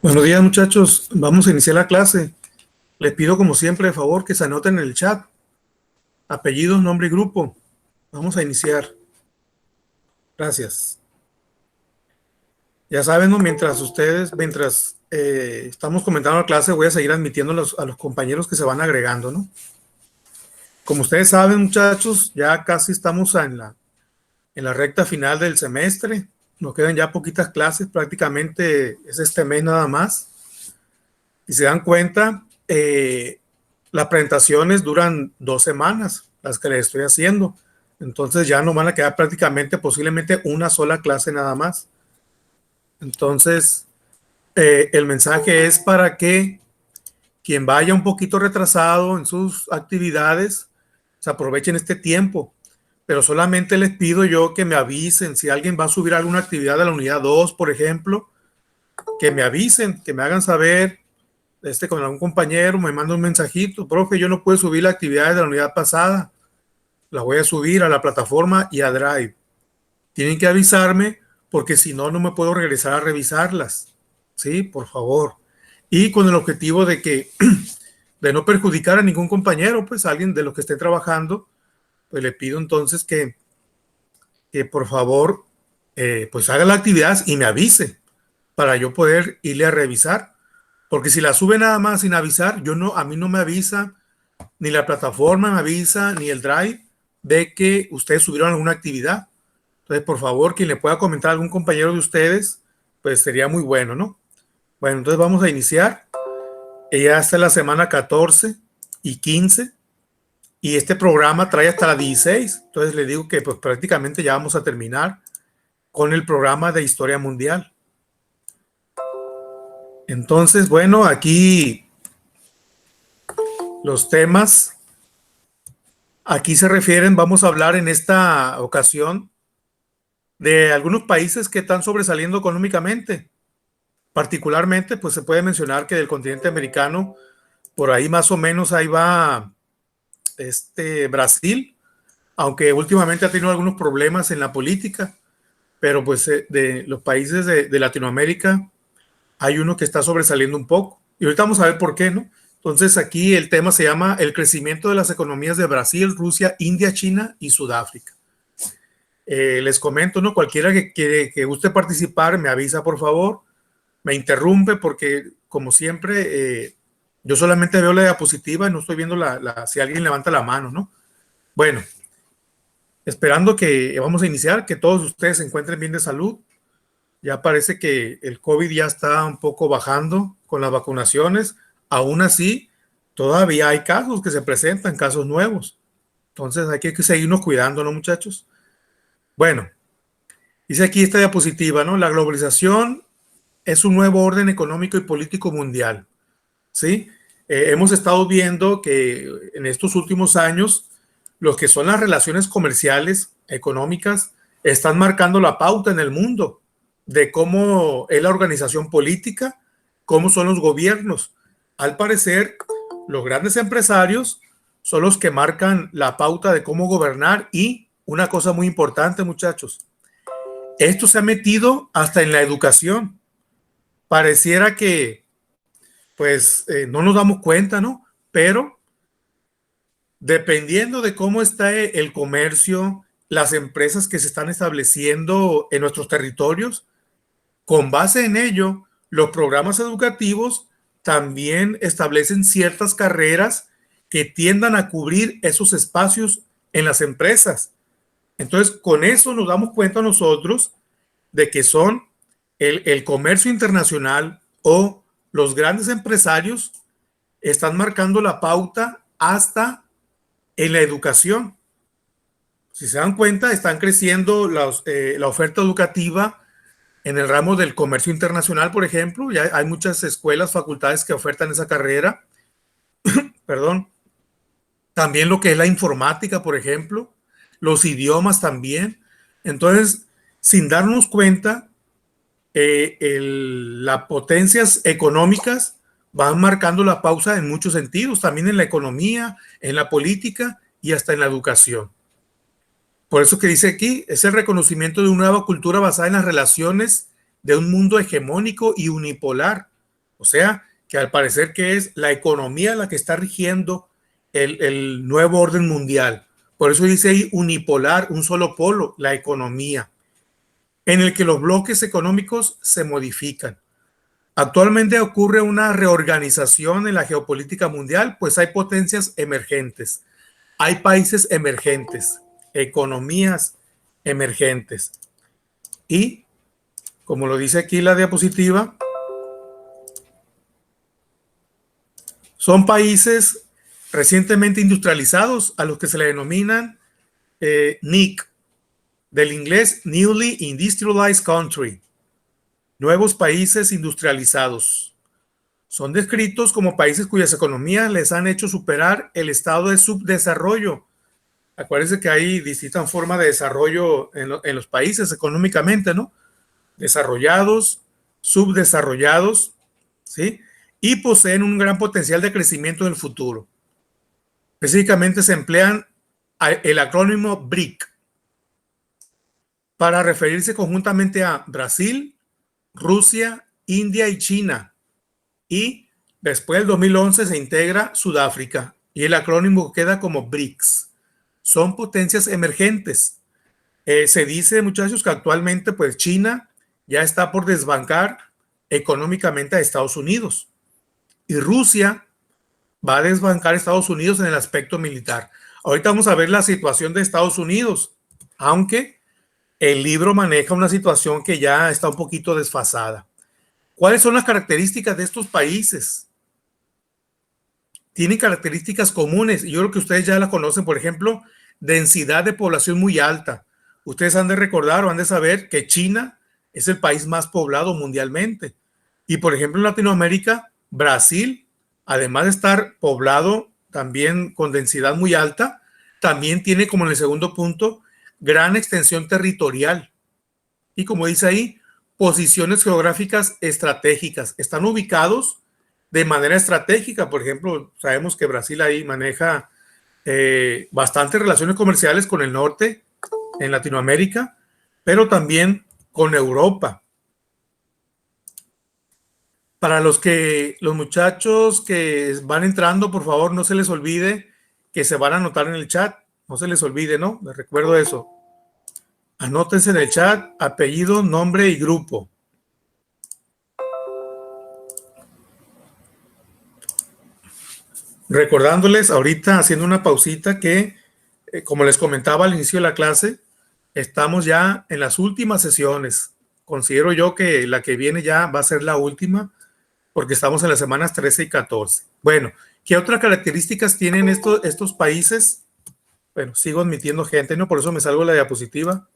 Buenos días, muchachos. Vamos a iniciar la clase. Les pido, como siempre, de favor, que se anoten en el chat. Apellidos, nombre y grupo. Vamos a iniciar. Gracias. Ya saben, ¿no? Mientras estamos comentando la clase, voy a seguir admitiendo a los compañeros que se van agregando, ¿no? Como ustedes saben, muchachos, ya casi estamos en la recta final del semestre. Nos quedan ya poquitas clases, prácticamente es este mes nada más. Y se dan cuenta, las presentaciones duran 2 semanas, las que les estoy haciendo. Entonces ya no van a quedar prácticamente, posiblemente una sola clase nada más. Entonces, el mensaje es para que quien vaya un poquito retrasado en sus actividades, se aprovechen este tiempo. Pero solamente les pido yo que me avisen si alguien va a subir alguna actividad de la unidad 2, por ejemplo, que me avisen, que me hagan saber con algún compañero, me manda un mensajito: profe, yo no puedo subir la actividad de la unidad pasada, la voy a subir a la plataforma y a Drive. Tienen que avisarme porque si no, no me puedo regresar a revisarlas. Sí, por favor. Y con el objetivo de no perjudicar a ningún compañero, pues a alguien de los que esté trabajando, pues le pido entonces que por favor, pues haga la actividad y me avise para yo poder irle a revisar. Porque si la sube nada más sin avisar, a mí no me avisa, ni la plataforma me avisa, ni el Drive, de que ustedes subieron alguna actividad. Entonces, por favor, quien le pueda comentar a algún compañero de ustedes, pues sería muy bueno, ¿no? Bueno, entonces vamos a iniciar. Ya está la semana 14 y 15, y este programa trae hasta la 16. Entonces le digo que pues prácticamente ya vamos a terminar con el programa de Historia Mundial. Entonces, bueno, aquí los temas, aquí se refieren, vamos a hablar en esta ocasión de algunos países que están sobresaliendo económicamente. Particularmente, pues se puede mencionar que del continente americano, por ahí más o menos ahí va Brasil, aunque últimamente ha tenido algunos problemas en la política, pero pues de los países de Latinoamérica hay uno que está sobresaliendo un poco. Y ahorita vamos a ver por qué, ¿no? Entonces aquí el tema se llama el crecimiento de las economías de Brasil, Rusia, India, China y Sudáfrica. Les comento, ¿no? Cualquiera que guste participar, me avisa, por favor, me interrumpe, porque como siempre, yo solamente veo la diapositiva y no estoy viendo si alguien levanta la mano, ¿no? Bueno, esperando que vamos a iniciar, que todos ustedes se encuentren bien de salud. Ya parece que el COVID ya está un poco bajando con las vacunaciones. Aún así, todavía hay casos que se presentan, casos nuevos. Entonces hay que seguirnos cuidando, ¿no, muchachos? Bueno, dice aquí esta diapositiva, ¿no? La globalización es un nuevo orden económico y político mundial, ¿sí? Hemos estado viendo que en estos últimos años, lo que son las relaciones comerciales, económicas, están marcando la pauta en el mundo de cómo es la organización política, cómo son los gobiernos. Al parecer, los grandes empresarios son los que marcan la pauta de cómo gobernar. Y una cosa muy importante, muchachos, esto se ha metido hasta en la educación. Pareciera que pues no nos damos cuenta, ¿no? Pero dependiendo de cómo está el comercio, las empresas que se están estableciendo en nuestros territorios, con base en ello, los programas educativos también establecen ciertas carreras que tiendan a cubrir esos espacios en las empresas. Entonces, con eso nos damos cuenta nosotros de que son el comercio internacional o los grandes empresarios están marcando la pauta hasta en la educación. Si se dan cuenta, están creciendo la oferta educativa en el ramo del comercio internacional, por ejemplo. Ya hay muchas escuelas, facultades que ofertan esa carrera. Perdón. También lo que es la informática, por ejemplo, los idiomas también. Entonces, sin darnos cuenta, las potencias económicas van marcando la pausa en muchos sentidos, también en la economía, en la política y hasta en la educación. Por eso que dice aquí, es el reconocimiento de una nueva cultura basada en las relaciones de un mundo hegemónico y unipolar. O sea, que al parecer que es la economía la que está rigiendo el nuevo orden mundial. Por eso dice ahí unipolar, un solo polo, la economía, en el que los bloques económicos se modifican. Actualmente ocurre una reorganización en la geopolítica mundial, pues hay potencias emergentes, hay países emergentes, economías emergentes. Y, como lo dice aquí la diapositiva, son países recientemente industrializados a los que se le denominan NIC, del inglés Newly Industrialized Country, nuevos países industrializados. Son descritos como países cuyas economías les han hecho superar el estado de subdesarrollo. Acuérdense que hay distintas formas de desarrollo en los países económicamente, ¿no? Desarrollados, subdesarrollados, ¿sí? Y poseen un gran potencial de crecimiento en el futuro. Específicamente se emplean el acrónimo BRIC para referirse conjuntamente a Brasil, Rusia, India y China. Y después del 2011 se integra Sudáfrica y el acrónimo queda como BRICS. Son potencias emergentes. Se dice, muchachos, que actualmente pues China ya está por desbancar económicamente a Estados Unidos y Rusia va a desbancar a Estados Unidos en el aspecto militar. Ahorita vamos a ver la situación de Estados Unidos, aunque el libro maneja una situación que ya está un poquito desfasada. ¿Cuáles son las características de estos países? Tienen características comunes y yo creo que ustedes ya las conocen, por ejemplo, densidad de población muy alta. Ustedes han de recordar o han de saber que China es el país más poblado mundialmente. Y por ejemplo, en Latinoamérica, Brasil, además de estar poblado también con densidad muy alta, también tiene, como en el segundo punto, gran extensión territorial. Y como dice ahí, posiciones geográficas estratégicas. Están ubicados de manera estratégica. Por ejemplo, sabemos que Brasil ahí maneja bastantes relaciones comerciales con el norte, en Latinoamérica, pero también con Europa. Para los muchachos que van entrando, por favor, no se les olvide que se van a anotar en el chat. No se les olvide, ¿no? Les recuerdo eso. Anótense en el chat apellido, nombre y grupo. Recordándoles ahorita, haciendo una pausita, que como les comentaba al inicio de la clase, estamos ya en las últimas sesiones. Considero yo que la que viene ya va a ser la última, porque estamos en las semanas 13 y 14. Bueno, ¿qué otras características tienen estos países? Bueno, sigo admitiendo gente, ¿no? Por eso me salgo de la diapositiva.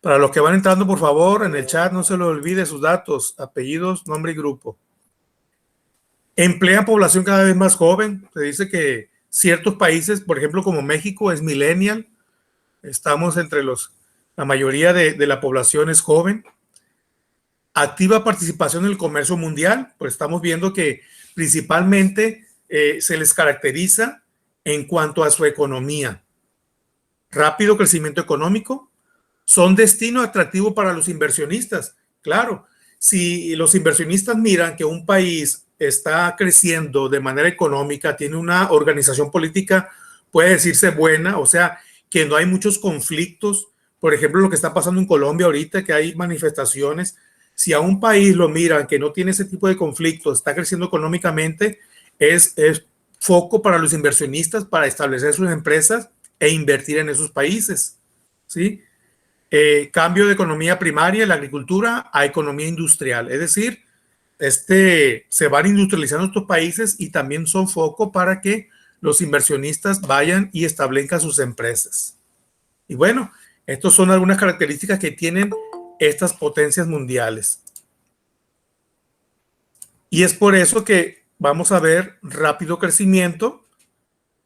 Para los que van entrando, por favor, en el chat no se les olvide sus datos, apellidos, nombre y grupo. Emplea población cada vez más joven. Se dice que ciertos países, por ejemplo, como México, es millennial. Estamos entre la mayoría de la población es joven. Activa participación en el comercio mundial, pues estamos viendo que principalmente se les caracteriza en cuanto a su economía. Rápido crecimiento económico, son destino atractivo para los inversionistas. Claro, si los inversionistas miran que un país está creciendo de manera económica, tiene una organización política, puede decirse buena, o sea, que no hay muchos conflictos. Por ejemplo, lo que está pasando en Colombia ahorita, que hay manifestaciones. Si a un país lo miran que no tiene ese tipo de conflictos, está creciendo económicamente, es foco para los inversionistas para establecer sus empresas e invertir en esos países, ¿sí? Cambio de economía primaria, la agricultura, a economía industrial. Es decir, se van industrializando estos países y también son foco para que los inversionistas vayan y establezcan sus empresas. Y bueno, estas son algunas características que tienen estas potencias mundiales. Y es por eso que vamos a ver rápido crecimiento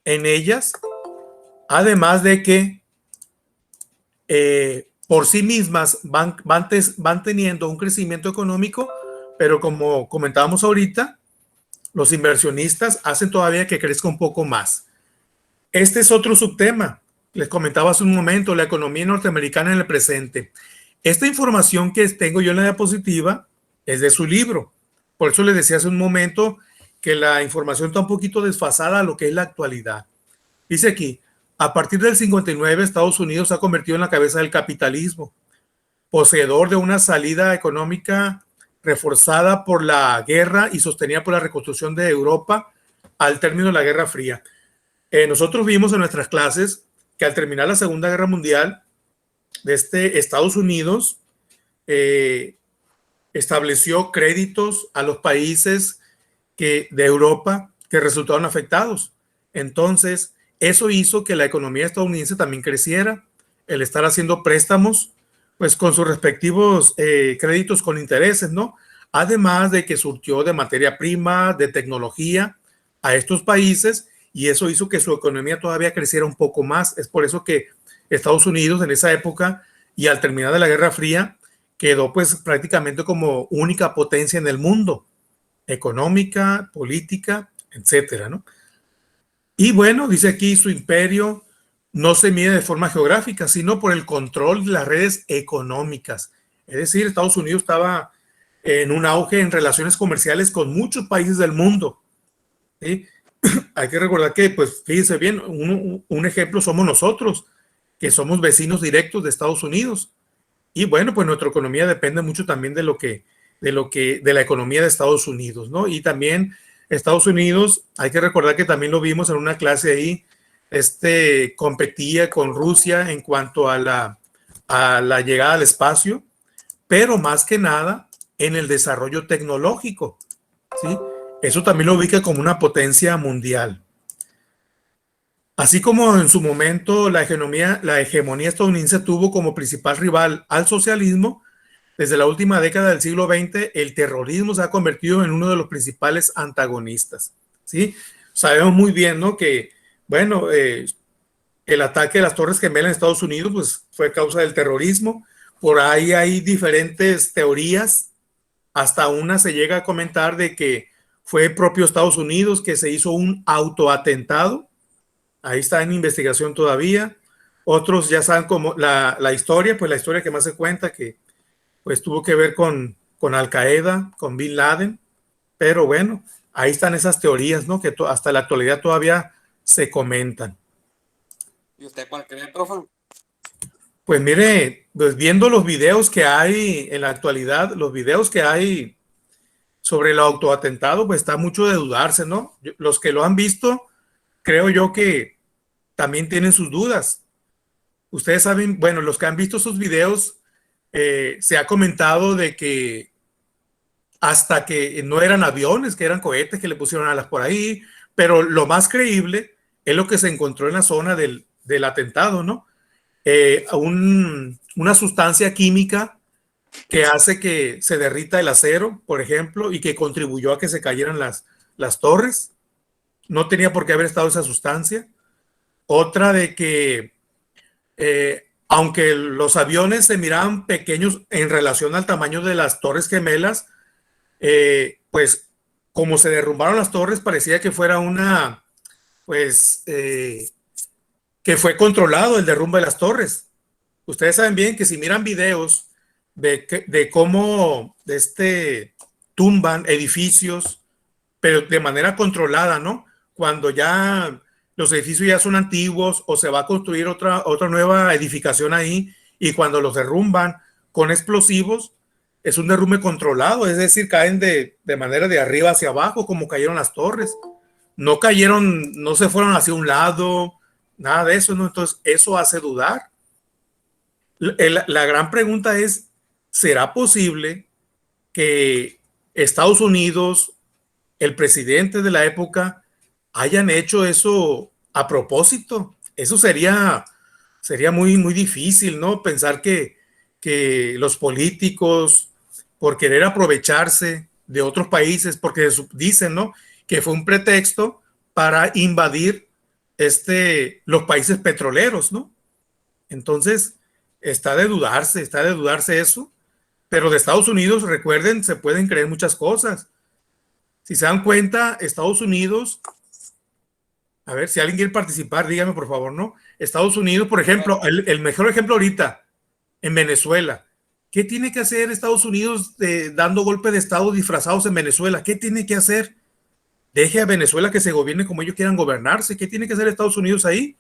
en ellas, además de que por sí mismas van teniendo un crecimiento económico, pero como comentábamos ahorita, los inversionistas hacen todavía que crezca un poco más. Este es otro subtema. Les comentaba hace un momento, la economía norteamericana en el presente. Esta información que tengo yo en la diapositiva es de su libro. Por eso les decía hace un momento que la información está un poquito desfasada a lo que es la actualidad. Dice aquí, a partir del 59, Estados Unidos se ha convertido en la cabeza del capitalismo, poseedor de una salida económica reforzada por la guerra y sostenida por la reconstrucción de Europa al término de la Guerra Fría. Nosotros vimos en nuestras clases que al terminar la Segunda Guerra Mundial, Estados Unidos estableció créditos a los países de Europa que resultaron afectados. Entonces, eso hizo que la economía estadounidense también creciera, el estar haciendo préstamos, pues con sus respectivos créditos con intereses, ¿no? Además de que surtió de materia prima, de tecnología a estos países, y eso hizo que su economía todavía creciera un poco más. Es por eso que Estados Unidos en esa época y al terminar de la Guerra Fría quedó pues prácticamente como única potencia en el mundo, económica, política, etcétera, ¿no? Y bueno, dice aquí, su imperio no se mide de forma geográfica, sino por el control de las redes económicas. Es decir, Estados Unidos estaba en un auge en relaciones comerciales con muchos países del mundo, ¿sí? Hay que recordar que, pues, fíjense bien, un ejemplo somos nosotros, que somos vecinos directos de Estados Unidos. Y bueno, pues nuestra economía depende mucho también de la economía de Estados Unidos, ¿no? Y también Estados Unidos, hay que recordar que también lo vimos en una clase ahí, competía con Rusia en cuanto a la llegada al espacio, pero más que nada en el desarrollo tecnológico, ¿sí? Eso también lo ubica como una potencia mundial. Así como en su momento la hegemonía estadounidense tuvo como principal rival al socialismo, desde la última década del siglo XX, el terrorismo se ha convertido en uno de los principales antagonistas, ¿sí? Sabemos muy bien, ¿no? Que, bueno, el ataque a las Torres Gemelas en Estados Unidos, pues, fue causa del terrorismo. Por ahí hay diferentes teorías. Hasta una se llega a comentar de que fue propio Estados Unidos que se hizo un autoatentado. Ahí está en investigación todavía. Otros ya saben como la historia, pues la historia que más se cuenta, que pues tuvo que ver con Al Qaeda, con Bin Laden, pero bueno, ahí están esas teorías, ¿no? Que hasta la actualidad todavía se comentan. ¿Y usted cuál cree, profe? Pues mire, pues viendo los videos que hay en la actualidad, los videos que hay sobre el autoatentado, pues está mucho de dudarse, ¿no? Los que lo han visto, creo yo que también tienen sus dudas. Ustedes saben, bueno, los que han visto esos videos, se ha comentado de que hasta que no eran aviones, que eran cohetes que le pusieron alas por ahí, pero lo más creíble es lo que se encontró en la zona del atentado, ¿no? Una sustancia química que hace que se derrita el acero, por ejemplo, y que contribuyó a que se cayeran las torres. No tenía por qué haber estado esa sustancia. Otra de que, aunque los aviones se miraban pequeños en relación al tamaño de las Torres Gemelas, pues como se derrumbaron las torres, parecía que fuera que fue controlado el derrumbe de las torres. Ustedes saben bien que si miran videos de cómo tumban edificios, pero de manera controlada, ¿no? Cuando ya los edificios ya son antiguos o se va a construir otra nueva edificación ahí, y cuando los derrumban con explosivos, es un derrumbe controlado, es decir, caen de manera de arriba hacia abajo, como cayeron las torres. No cayeron, no se fueron hacia un lado, nada de eso, ¿no? Entonces, eso hace dudar. La gran pregunta es, ¿será posible que Estados Unidos, el presidente de la época, hayan hecho eso a propósito? Eso sería muy, muy difícil, ¿no? Pensar que los políticos, por querer aprovecharse de otros países, porque dicen, ¿no?, que fue un pretexto para invadir los países petroleros, ¿no? Entonces, está de dudarse eso, pero de Estados Unidos, recuerden, se pueden creer muchas cosas. Si se dan cuenta, Estados Unidos, a ver, si alguien quiere participar, dígame por favor, ¿no? Estados Unidos, por ejemplo, el mejor ejemplo ahorita, en Venezuela. ¿Qué tiene que hacer Estados Unidos dando golpe de Estado disfrazados en Venezuela? ¿Qué tiene que hacer? Deje a Venezuela que se gobierne como ellos quieran gobernarse. ¿Qué tiene que hacer Estados Unidos ahí?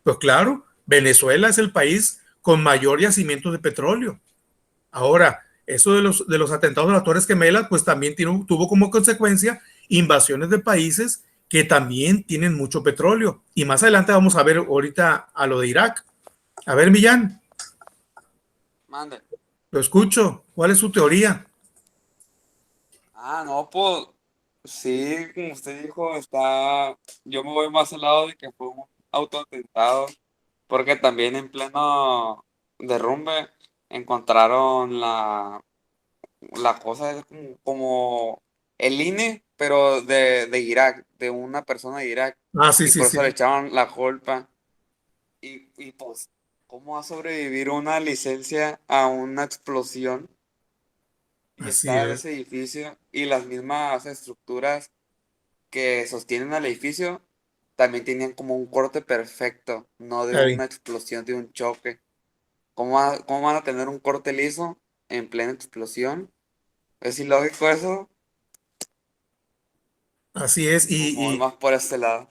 Pues claro, Venezuela es el país con mayor yacimiento de petróleo. Ahora, eso de los atentados de las Torres Gemelas, pues también tuvo como consecuencia invasiones de países que también tienen mucho petróleo. Y más adelante vamos a ver ahorita a lo de Irak. A ver, Millán. Mande. Lo escucho. ¿Cuál es su teoría? No, pues sí, como usted dijo, yo me voy más al lado de que fue un autoatentado, porque también en pleno derrumbe encontraron la cosa es como el INE, pero de Irak, de una persona de Irak, Ah, sí, y sí, por eso le sí. echaron la culpa. Y pues, ¿cómo va a sobrevivir una licencia a una explosión? Y Así está es. ese edificio y las mismas estructuras que sostienen al edificio también tenían como un corte perfecto, no de Ahí. una explosión, de un choque. ¿Cómo van a tener un corte liso en plena explosión? ¿Es ilógico eso? Así es. Pues me voy más por este lado.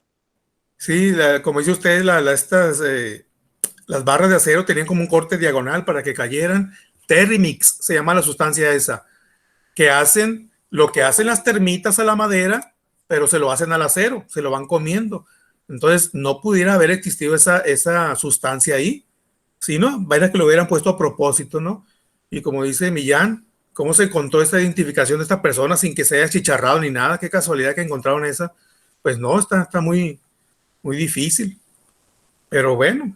Sí, como dice usted, las barras de acero tenían como un corte diagonal para que cayeran. Terrimix se llama la sustancia esa, que hacen lo que hacen las termitas a la madera, pero se lo hacen al acero, se lo van comiendo. Entonces, no pudiera haber existido esa sustancia ahí, sino, vaya que lo hubieran puesto a propósito, ¿no? Y como dice Millán, ¿cómo se encontró esta identificación de esta persona sin que se haya chicharrado ni nada? Qué casualidad que encontraron esa. Pues no, está muy, muy difícil. Pero bueno,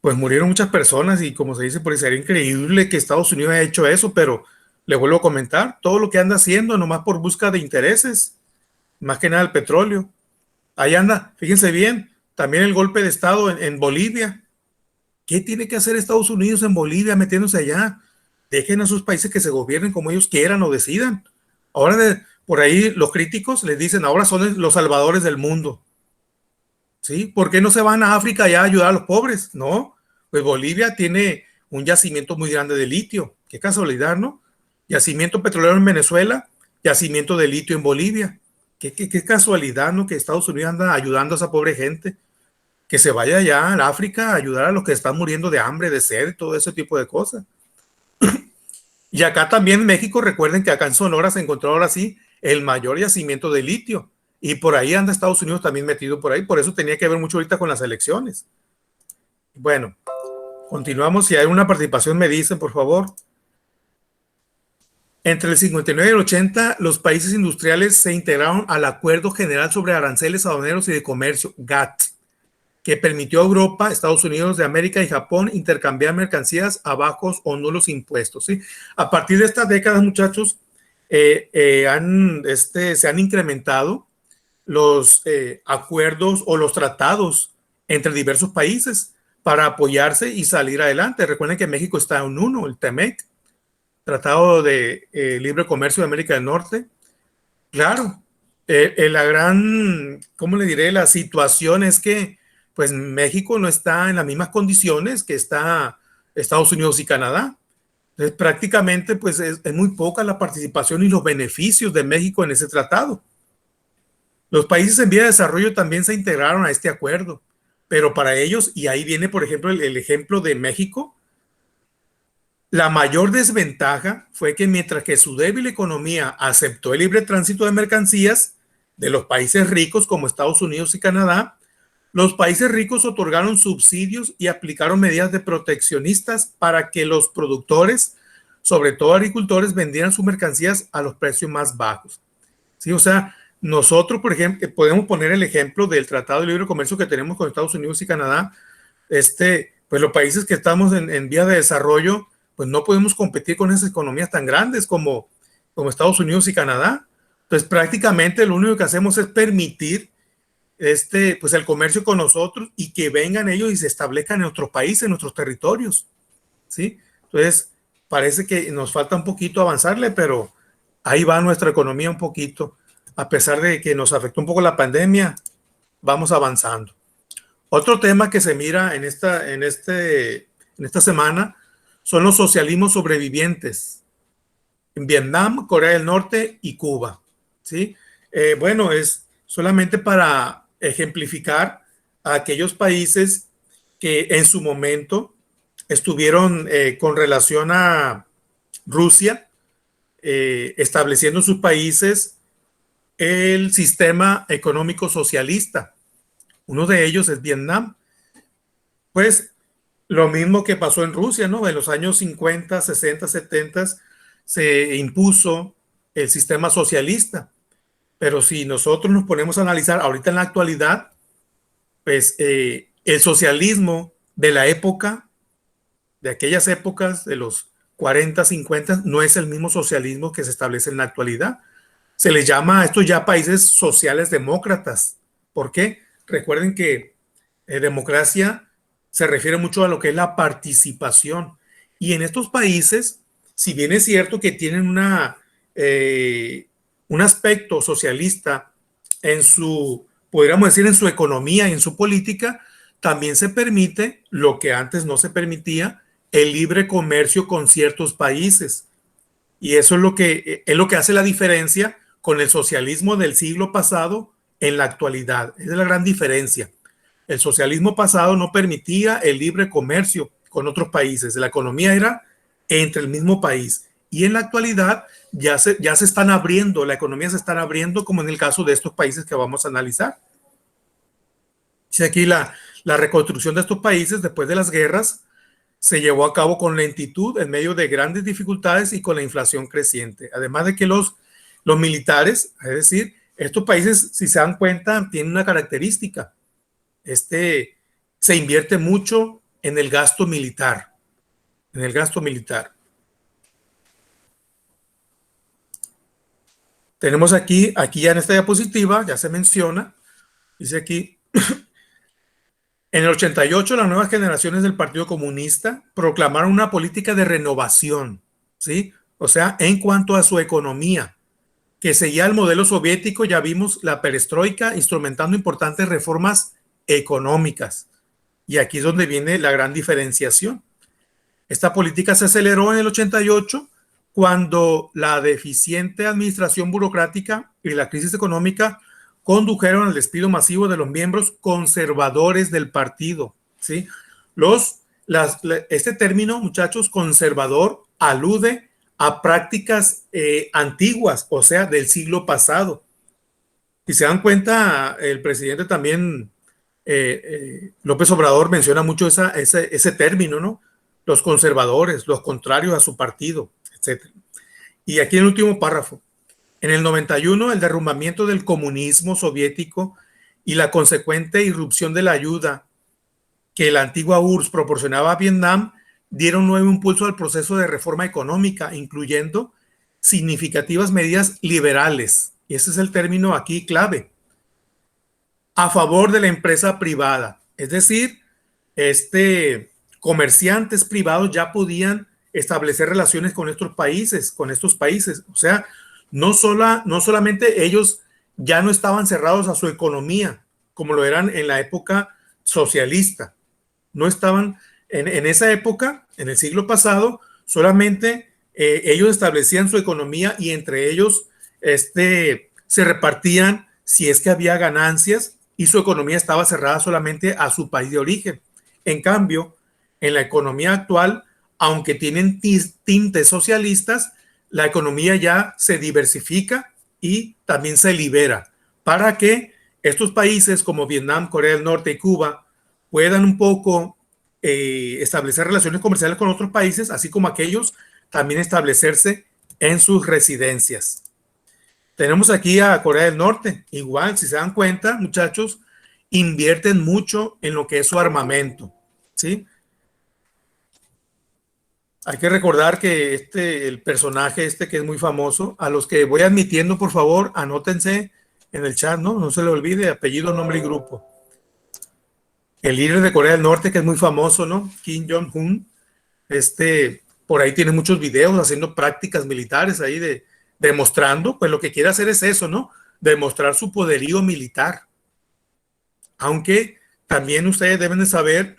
pues murieron muchas personas y como se dice, pues sería increíble que Estados Unidos haya hecho eso, pero le vuelvo a comentar, todo lo que anda haciendo nomás por busca de intereses, más que nada el petróleo. Ahí anda, fíjense bien, también el golpe de Estado en Bolivia. ¿Qué tiene que hacer Estados Unidos en Bolivia metiéndose allá? Dejen a sus países que se gobiernen como ellos quieran o decidan. Ahora por ahí los críticos les dicen, ahora son los salvadores del mundo. ¿Sí? ¿Por qué no se van a África ya a ayudar a los pobres? No, pues Bolivia tiene un yacimiento muy grande de litio. Qué casualidad, ¿no? Yacimiento petrolero en Venezuela, yacimiento de litio en Bolivia. Qué casualidad, ¿no? Que Estados Unidos anda ayudando a esa pobre gente. Que se vaya allá a África a ayudar a los que están muriendo de hambre, de sed, todo ese tipo de cosas. Y acá también en México, recuerden que acá en Sonora se encontró ahora sí el mayor yacimiento de litio. Y por ahí anda Estados Unidos también metido por ahí. Por eso tenía que ver mucho ahorita con las elecciones. Bueno, continuamos. Si hay una participación, me dicen, por favor. Entre el 59 y el 80, los países industriales se integraron al Acuerdo General sobre Aranceles Aduaneros y de Comercio, GATT, que permitió a Europa, Estados Unidos de América y Japón intercambiar mercancías a bajos o nulos impuestos. ¿Sí? A partir de estas décadas, muchachos, se han incrementado los acuerdos o los tratados entre diversos países para apoyarse y salir adelante. Recuerden que México está en uno, el TEMEC, Tratado de Libre Comercio de América del Norte. Claro, la gran, ¿cómo le diré? La situación es que pues México no está en las mismas condiciones que está Estados Unidos y Canadá. Entonces, prácticamente pues es muy poca la participación y los beneficios de México en ese tratado. Los países en vía de desarrollo también se integraron a este acuerdo, pero para ellos, y ahí viene por ejemplo el ejemplo de México, la mayor desventaja fue que mientras que su débil economía aceptó el libre tránsito de mercancías de los países ricos como Estados Unidos y Canadá, los países ricos otorgaron subsidios y aplicaron medidas de proteccionistas para que los productores, sobre todo agricultores, vendieran sus mercancías a los precios más bajos. ¿Sí? O sea, nosotros, por ejemplo, podemos poner el ejemplo del Tratado de Libre Comercio que tenemos con Estados Unidos y Canadá. Pues los países que estamos en vía de desarrollo, pues no podemos competir con esas economías tan grandes como Estados Unidos y Canadá. Entonces, prácticamente lo único que hacemos es permitir pues el comercio con nosotros y que vengan ellos y se establezcan en nuestros países, en nuestros territorios. ¿Sí? Entonces, parece que nos falta un poquito avanzarle, pero ahí va nuestra economía un poquito. A pesar de que nos afectó un poco la pandemia, vamos avanzando. Otro tema que se mira en esta semana son los socialismos sobrevivientes en Vietnam, Corea del Norte y Cuba, ¿sí? Bueno, es solamente para ejemplificar a aquellos países que en su momento estuvieron con relación a Rusia, estableciendo en sus países el sistema económico socialista. Uno de ellos es Vietnam. Pues lo mismo que pasó en Rusia, ¿no? En los años 50, 60, 70 se impuso el sistema socialista. Pero si nosotros nos ponemos a analizar ahorita en la actualidad, pues el socialismo de la época, de aquellas épocas de los 40, 50, no es el mismo socialismo que se establece en la actualidad. Se les llama a estos ya países sociales demócratas. ¿Por qué? Recuerden que democracia se refiere mucho a lo que es la participación. Y en estos países, si bien es cierto que tienen un aspecto socialista en su, podríamos decir, en su economía y en su política, también se permite lo que antes no se permitía, el libre comercio con ciertos países. Y eso es lo que hace la diferencia con el socialismo del siglo pasado en la actualidad. Esa es la gran diferencia. El socialismo pasado no permitía el libre comercio con otros países. La economía era entre el mismo país. Y en la actualidad ya se están abriendo, la economía se está abriendo, como en el caso de estos países que vamos a analizar. Si aquí la reconstrucción de estos países después de las guerras se llevó a cabo con lentitud en medio de grandes dificultades y con la inflación creciente. Además de que los militares, es decir, estos países, si se dan cuenta, tienen una característica. Se invierte mucho en el gasto militar. En el gasto militar. Tenemos aquí ya en esta diapositiva, ya se menciona, dice aquí, en el 88 las nuevas generaciones del Partido Comunista proclamaron una política de renovación, ¿sí? O sea, en cuanto a su economía, que seguía el modelo soviético, ya vimos la perestroika instrumentando importantes reformas económicas. Y aquí es donde viene la gran diferenciación. Esta política se aceleró en el 88 cuando la deficiente administración burocrática y la crisis económica condujeron al despido masivo de los miembros conservadores del partido, ¿sí? Este término, muchachos, conservador, alude a prácticas antiguas, o sea, del siglo pasado. Si se dan cuenta, el presidente también, López Obrador, menciona mucho ese término, ¿no? Los conservadores, los contrarios a su partido, etc. Y aquí en el último párrafo. En el 91, el derrumbamiento del comunismo soviético y la consecuente irrupción de la ayuda que la antigua URSS proporcionaba a Vietnam dieron nuevo impulso al proceso de reforma económica, incluyendo significativas medidas liberales. Y ese es el término aquí clave. A favor de la empresa privada. Es decir, comerciantes privados ya podían establecer relaciones con estos países. O sea, no solamente ellos ya no estaban cerrados a su economía, como lo eran en la época socialista. No estaban en esa época, en el siglo pasado, solamente ellos establecían su economía y entre ellos se repartían si es que había ganancias y su economía estaba cerrada solamente a su país de origen. En cambio, en la economía actual, aunque tienen tintes socialistas, la economía ya se diversifica y también se libera para que estos países como Vietnam, Corea del Norte y Cuba puedan un poco establecer relaciones comerciales con otros países, así como aquellos también establecerse en sus residencias. Tenemos aquí a Corea del Norte. Igual, si se dan cuenta, muchachos, invierten mucho en lo que es su armamento, ¿sí? Hay que recordar que el personaje que es muy famoso, a los que voy admitiendo, por favor, anótense en el chat, ¿no? No se le olvide, apellido, nombre y grupo. El líder de Corea del Norte, que es muy famoso, ¿no? Kim Jong-un. Por ahí tiene muchos videos haciendo prácticas militares ahí demostrando, pues lo que quiere hacer es eso, ¿no? Demostrar su poderío militar. Aunque también ustedes deben de saber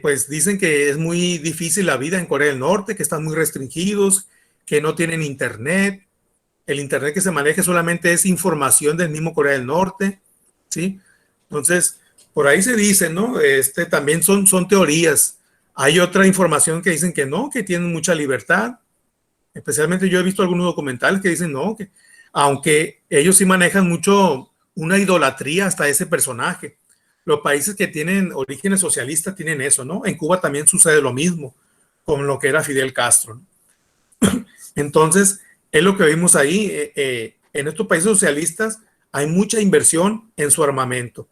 pues dicen que es muy difícil la vida en Corea del Norte, que están muy restringidos, que no tienen internet. El internet que se maneja solamente es información del mismo Corea del Norte, ¿sí? Entonces, por ahí se dice, ¿no? También son teorías. Hay otra información que dicen que no, que tienen mucha libertad. Especialmente yo he visto algunos documentales que dicen no, que aunque ellos sí manejan mucho una idolatría hasta ese personaje. Los países que tienen orígenes socialistas tienen eso, ¿no? En Cuba también sucede lo mismo, con lo que era Fidel Castro, ¿no? Entonces, es lo que vimos ahí. En estos países socialistas hay mucha inversión en su armamento.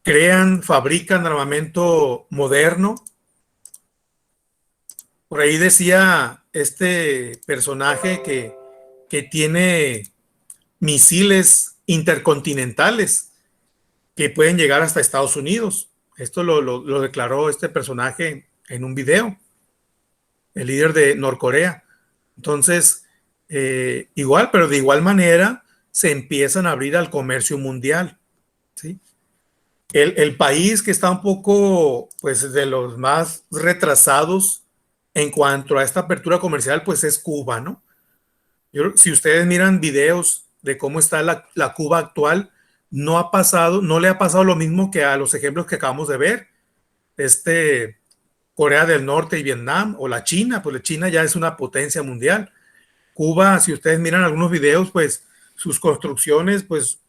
Crean, fabrican armamento moderno. Por ahí decía este personaje que tiene misiles intercontinentales que pueden llegar hasta Estados Unidos. Esto lo declaró este personaje en un video, el líder de Norcorea. Entonces, igual, pero de igual manera se empiezan a abrir al comercio mundial, ¿sí? El país que está un poco, pues, de los más retrasados en cuanto a esta apertura comercial, pues es Cuba, ¿no? Si ustedes miran videos de cómo está la Cuba actual, no le ha pasado lo mismo que a los ejemplos que acabamos de ver, Corea del Norte y Vietnam, o la China, pues la China ya es una potencia mundial. Cuba, si ustedes miran algunos videos, pues sus construcciones, pues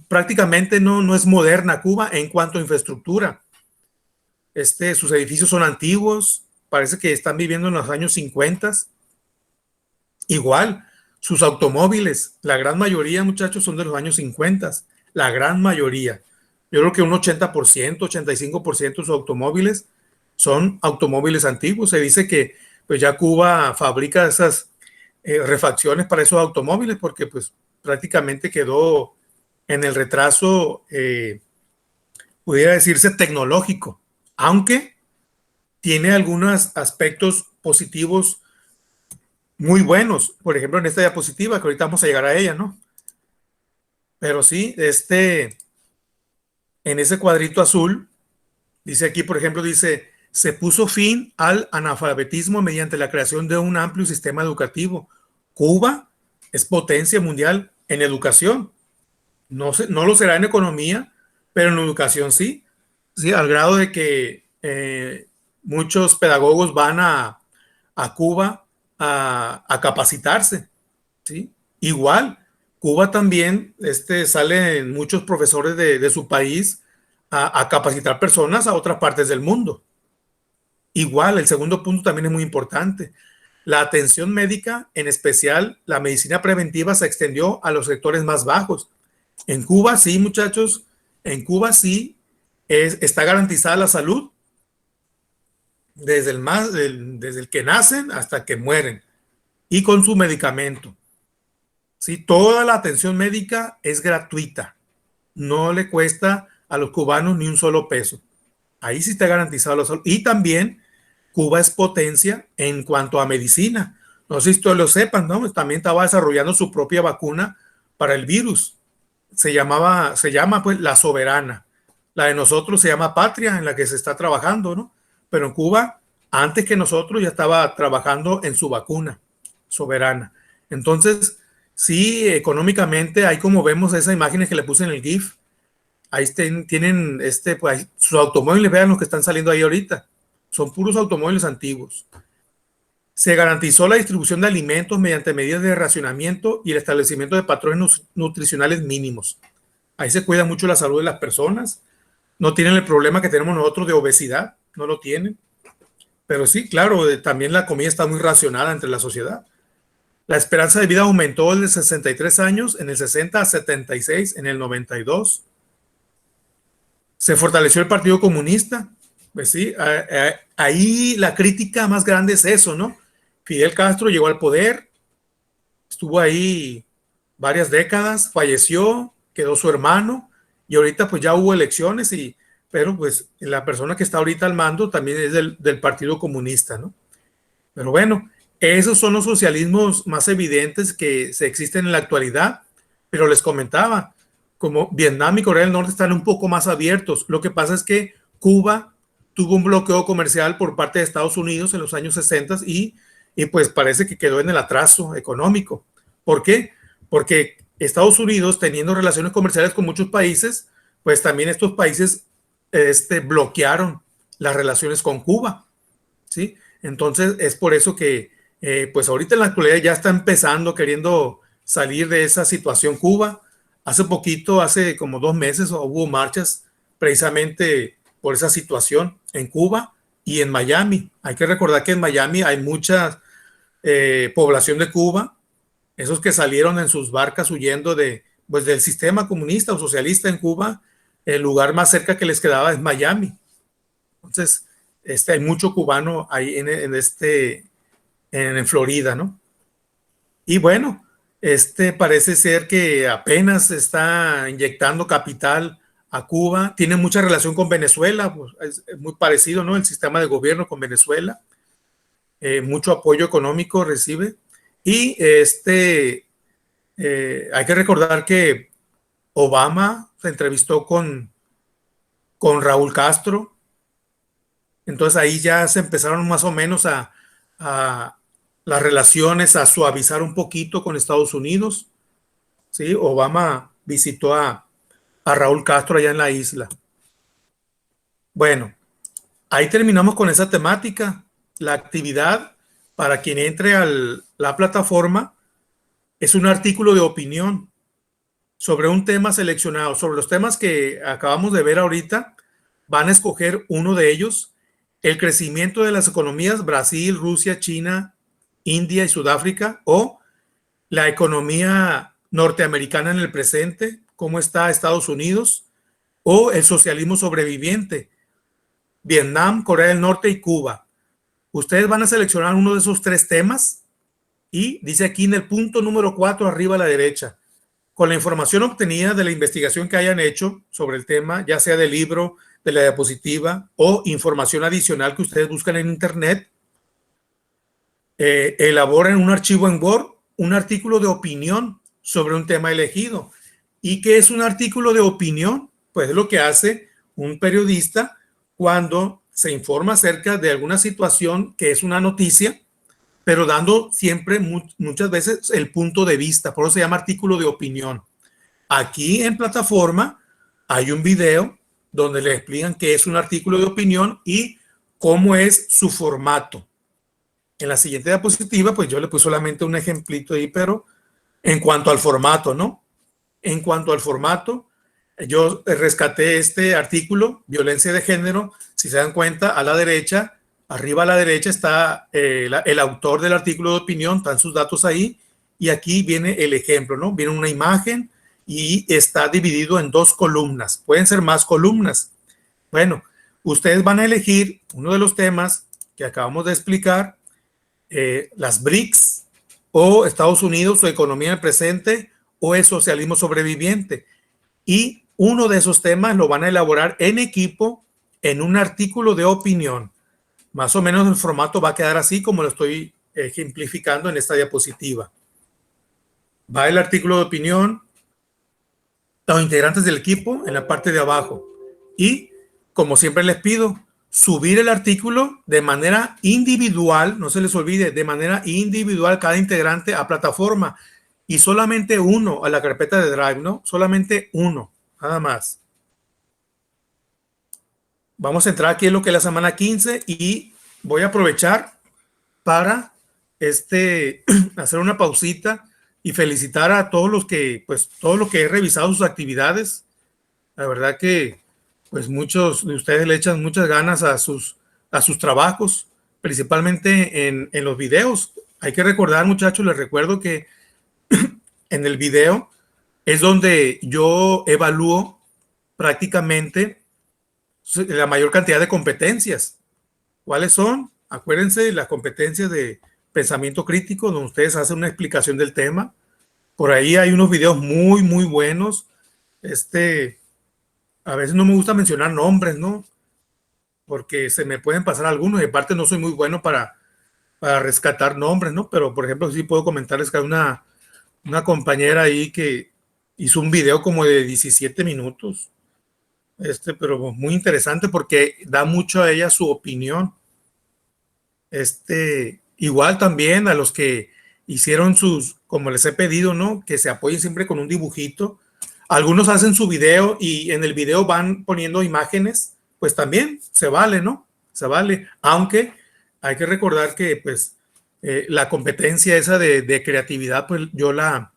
prácticamente no es moderna Cuba en cuanto a infraestructura. Sus edificios son antiguos, parece que están viviendo en los años 50. Igual, sus automóviles, la gran mayoría, muchachos, son de los años 50, la gran mayoría. Yo creo que un 80%, 85% de sus automóviles son automóviles antiguos. Se dice que pues ya Cuba fabrica esas refacciones para esos automóviles porque pues prácticamente quedó en el retraso, pudiera decirse, tecnológico, aunque tiene algunos aspectos positivos muy buenos. Por ejemplo, en esta diapositiva, que ahorita vamos a llegar a ella, ¿no? Pero sí, en ese cuadrito azul, dice aquí, por ejemplo, dice, se puso fin al analfabetismo mediante la creación de un amplio sistema educativo. Cuba es potencia mundial en educación. No lo será en economía, pero en educación sí. Sí, al grado de que muchos pedagogos van a Cuba a capacitarse, ¿sí? Igual, Cuba también salen muchos profesores de su país a capacitar personas a otras partes del mundo. Igual, el segundo punto también es muy importante. La atención médica, en especial la medicina preventiva, se extendió a los sectores más bajos. En Cuba sí, muchachos, en Cuba sí está garantizada la salud desde el que nacen hasta que mueren y con su medicamento. ¿Sí? Toda la atención médica es gratuita, no le cuesta a los cubanos ni un solo peso. Ahí sí está garantizado la salud. Y también Cuba es potencia en cuanto a medicina. No sé si ustedes lo sepan, ¿no? También estaba desarrollando su propia vacuna para el virus. Se llama pues la Soberana. La de nosotros se llama Patria, en la que se está trabajando, ¿no? Pero en Cuba, antes que nosotros, ya estaba trabajando en su vacuna Soberana. Entonces, sí, económicamente, ahí como vemos esas imágenes que le puse en el GIF, ahí tienen pues, sus automóviles, vean los que están saliendo ahí ahorita. Son puros automóviles antiguos. Se garantizó la distribución de alimentos mediante medidas de racionamiento y el establecimiento de patrones nutricionales mínimos. Ahí se cuida mucho la salud de las personas. No tienen el problema que tenemos nosotros de obesidad, no lo tienen. Pero sí, claro, también la comida está muy racionada entre la sociedad. La esperanza de vida aumentó de 63 años en el 60 a 76 en el 92. Se fortaleció el Partido Comunista. Pues sí, ahí la crítica más grande es eso, ¿no? Fidel Castro llegó al poder, estuvo ahí varias décadas, falleció, quedó su hermano y ahorita pues ya hubo elecciones, pero pues la persona que está ahorita al mando también es del Partido Comunista, ¿no? Pero bueno, esos son los socialismos más evidentes que se existen en la actualidad, pero les comentaba, como Vietnam y Corea del Norte están un poco más abiertos. Lo que pasa es que Cuba tuvo un bloqueo comercial por parte de Estados Unidos en los años 60 y pues parece que quedó en el atraso económico. ¿Por qué? Porque Estados Unidos, teniendo relaciones comerciales con muchos países, pues también estos países bloquearon las relaciones con Cuba, ¿sí? Entonces es por eso que pues ahorita en la actualidad ya está empezando queriendo salir de esa situación Cuba. Hace poquito, hace como 2 meses, hubo marchas precisamente por esa situación en Cuba y en Miami. Hay que recordar que en Miami hay mucha población de Cuba, esos que salieron en sus barcas huyendo pues, del sistema comunista o socialista en Cuba. El lugar más cerca que les quedaba es Miami. Entonces, hay mucho cubano ahí en Florida, ¿no? Y bueno, parece ser que apenas está inyectando capital a Cuba. Tiene mucha relación con Venezuela, pues es muy parecido, ¿no? El sistema de gobierno con Venezuela. Mucho apoyo económico recibe. Y hay que recordar que Obama se entrevistó con Raúl Castro. Entonces ahí ya se empezaron más o menos a las relaciones a suavizar un poquito con Estados Unidos. ¿Sí? Obama visitó a Raúl Castro allá en la isla. Bueno, ahí terminamos con esa temática. La actividad, para quien entre a la plataforma, es un artículo de opinión sobre un tema seleccionado. Sobre los temas que acabamos de ver ahorita, van a escoger uno de ellos: el crecimiento de las economías Brasil, Rusia, China, India y Sudáfrica, o la economía norteamericana en el presente, cómo está Estados Unidos, o el socialismo sobreviviente, Vietnam, Corea del Norte y Cuba. Ustedes van a seleccionar uno de esos 3 temas y dice aquí en el punto número 4 arriba a la derecha: con la información obtenida de la investigación que hayan hecho sobre el tema, ya sea del libro, de la diapositiva o información adicional que ustedes buscan en internet, elaboren un archivo en Word, un artículo de opinión sobre un tema elegido. ¿Y qué es un artículo de opinión? Pues es lo que hace un periodista cuando se informa acerca de alguna situación que es una noticia, pero dando siempre, muchas veces, el punto de vista. Por eso se llama artículo de opinión. Aquí en plataforma hay un video donde le explican qué es un artículo de opinión y cómo es su formato. En la siguiente diapositiva, pues yo le puse solamente un ejemplito ahí, pero en cuanto al formato, ¿no? En cuanto al formato, yo rescaté este artículo, violencia de género. Si se dan cuenta, a la derecha, arriba a la derecha está el autor del artículo de opinión, están sus datos ahí, y aquí viene el ejemplo, ¿no? Viene una imagen y está dividido en 2 columnas. Pueden ser más columnas. Bueno, ustedes van a elegir uno de los temas que acabamos de explicar: las BRICS, o Estados Unidos, su economía en el presente, o el socialismo sobreviviente. Y uno de esos temas lo van a elaborar en equipo en un artículo de opinión. Más o menos el formato va a quedar así como lo estoy ejemplificando en esta diapositiva. Va el artículo de opinión, los integrantes del equipo en la parte de abajo. Y, como siempre les pido, subir el artículo de manera individual, no se les olvide, de manera individual cada integrante a plataforma, y solamente uno a la carpeta de Drive, ¿no? Solamente uno, nada más. Vamos a entrar aquí en lo que es la semana 15 y voy a aprovechar para hacer una pausita y felicitar a todos los que, pues, todos los que he revisado sus actividades. La verdad que pues muchos de ustedes le echan muchas ganas a sus trabajos, principalmente en los videos. Hay que recordar, muchachos, les recuerdo que en el video es donde yo evalúo prácticamente la mayor cantidad de competencias. ¿Cuáles son? Acuérdense, las competencias de pensamiento crítico, donde ustedes hacen una explicación del tema. Por ahí hay unos videos muy, muy buenos. A veces no me gusta mencionar nombres, ¿no? Porque se me pueden pasar algunos, y aparte no soy muy bueno para rescatar nombres, ¿no? Pero, por ejemplo, sí puedo comentarles que hay una compañera ahí que hizo un video como de 17 minutos, pero muy interesante porque da mucho a ella su opinión. Igual también a los que hicieron como les he pedido, ¿no? Que se apoyen siempre con un dibujito. Algunos hacen su video y en el video van poniendo imágenes, pues también se vale, ¿no? Se vale, aunque hay que recordar que pues la competencia esa de creatividad, pues yo la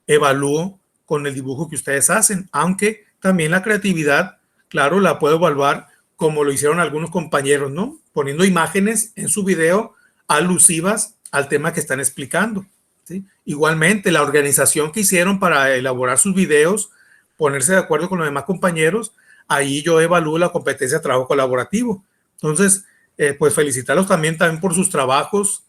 evalúo con el dibujo que ustedes hacen, aunque también la creatividad, claro, la puedo evaluar como lo hicieron algunos compañeros, ¿no? Poniendo imágenes en su video alusivas al tema que están explicando, ¿sí? Igualmente, la organización que hicieron para elaborar sus videos, ponerse de acuerdo con los demás compañeros, ahí yo evalúo la competencia de trabajo colaborativo. Entonces, pues felicitarlos también por sus trabajos.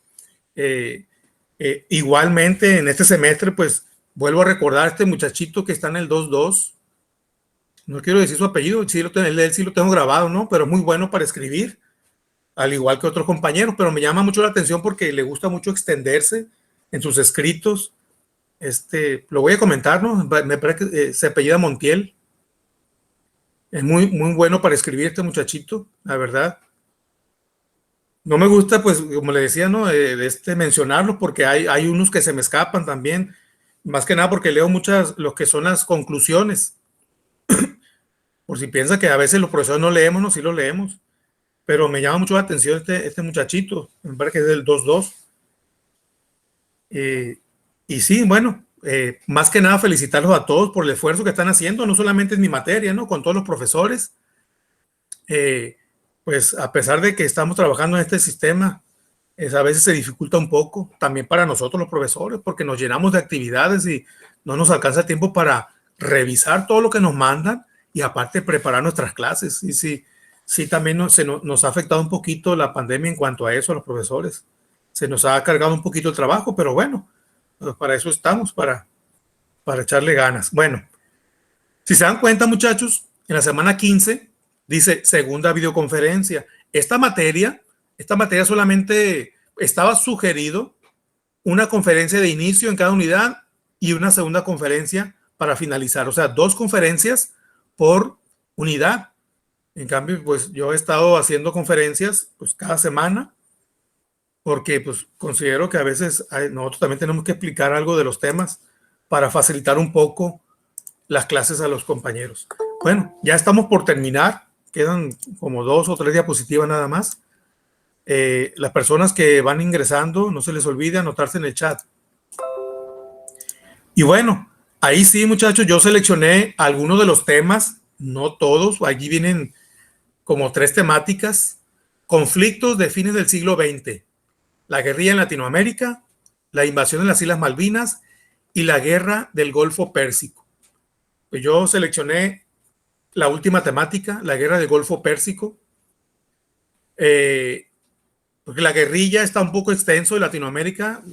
Igualmente, en este semestre, pues vuelvo a recordar a este muchachito que está en el 2-2. No quiero decir su apellido, sí él sí lo tengo grabado, ¿no? Pero muy bueno para escribir, al igual que otros compañeros, pero me llama mucho la atención porque le gusta mucho extenderse en sus escritos. Lo voy a comentar, ¿no? Me parece que se apellida Montiel. Es muy, muy bueno para escribir este muchachito, la verdad. No me gusta, pues, como le decía, ¿no? Mencionarlo porque hay unos que se me escapan también, más que nada porque leo muchas, lo que son las conclusiones. Por si piensa que a veces los profesores no leemos, no, sí lo leemos. Pero me llama mucho la atención este muchachito, me parece que es del 2-2. Y sí, bueno, más que nada felicitarlos a todos por el esfuerzo que están haciendo, no solamente en mi materia, ¿no? Con todos los profesores. Pues a pesar de que estamos trabajando en este sistema, a veces se dificulta un poco, también para nosotros los profesores, porque nos llenamos de actividades y no nos alcanza el tiempo para revisar todo lo que nos mandan y aparte preparar nuestras clases. Y sí también nos ha afectado un poquito la pandemia en cuanto a eso, a los profesores. Se nos ha cargado un poquito el trabajo, pero bueno, pues para eso estamos, para echarle ganas. Bueno, si se dan cuenta, muchachos, en la semana 15 dice segunda videoconferencia. Esta materia solamente estaba sugerido una conferencia de inicio en cada unidad y una segunda conferencia para finalizar. O sea, 2 conferencias por unidad. En cambio, pues yo he estado haciendo conferencias pues cada semana porque pues considero que a veces nosotros también tenemos que explicar algo de los temas para facilitar un poco las clases a los compañeros. Bueno, ya estamos por terminar. Quedan como 2 o 3 diapositivas nada más. Las personas que van ingresando, no se les olvide anotarse en el chat. Y bueno, ahí sí, muchachos, yo seleccioné algunos de los temas, no todos. Allí vienen como 3 temáticas. Conflictos de fines del siglo XX. La guerrilla en Latinoamérica, la invasión en las Islas Malvinas y la guerra del Golfo Pérsico. Pues yo seleccioné la última temática, la guerra del Golfo Pérsico, porque la guerrilla está un poco extenso en Latinoamérica,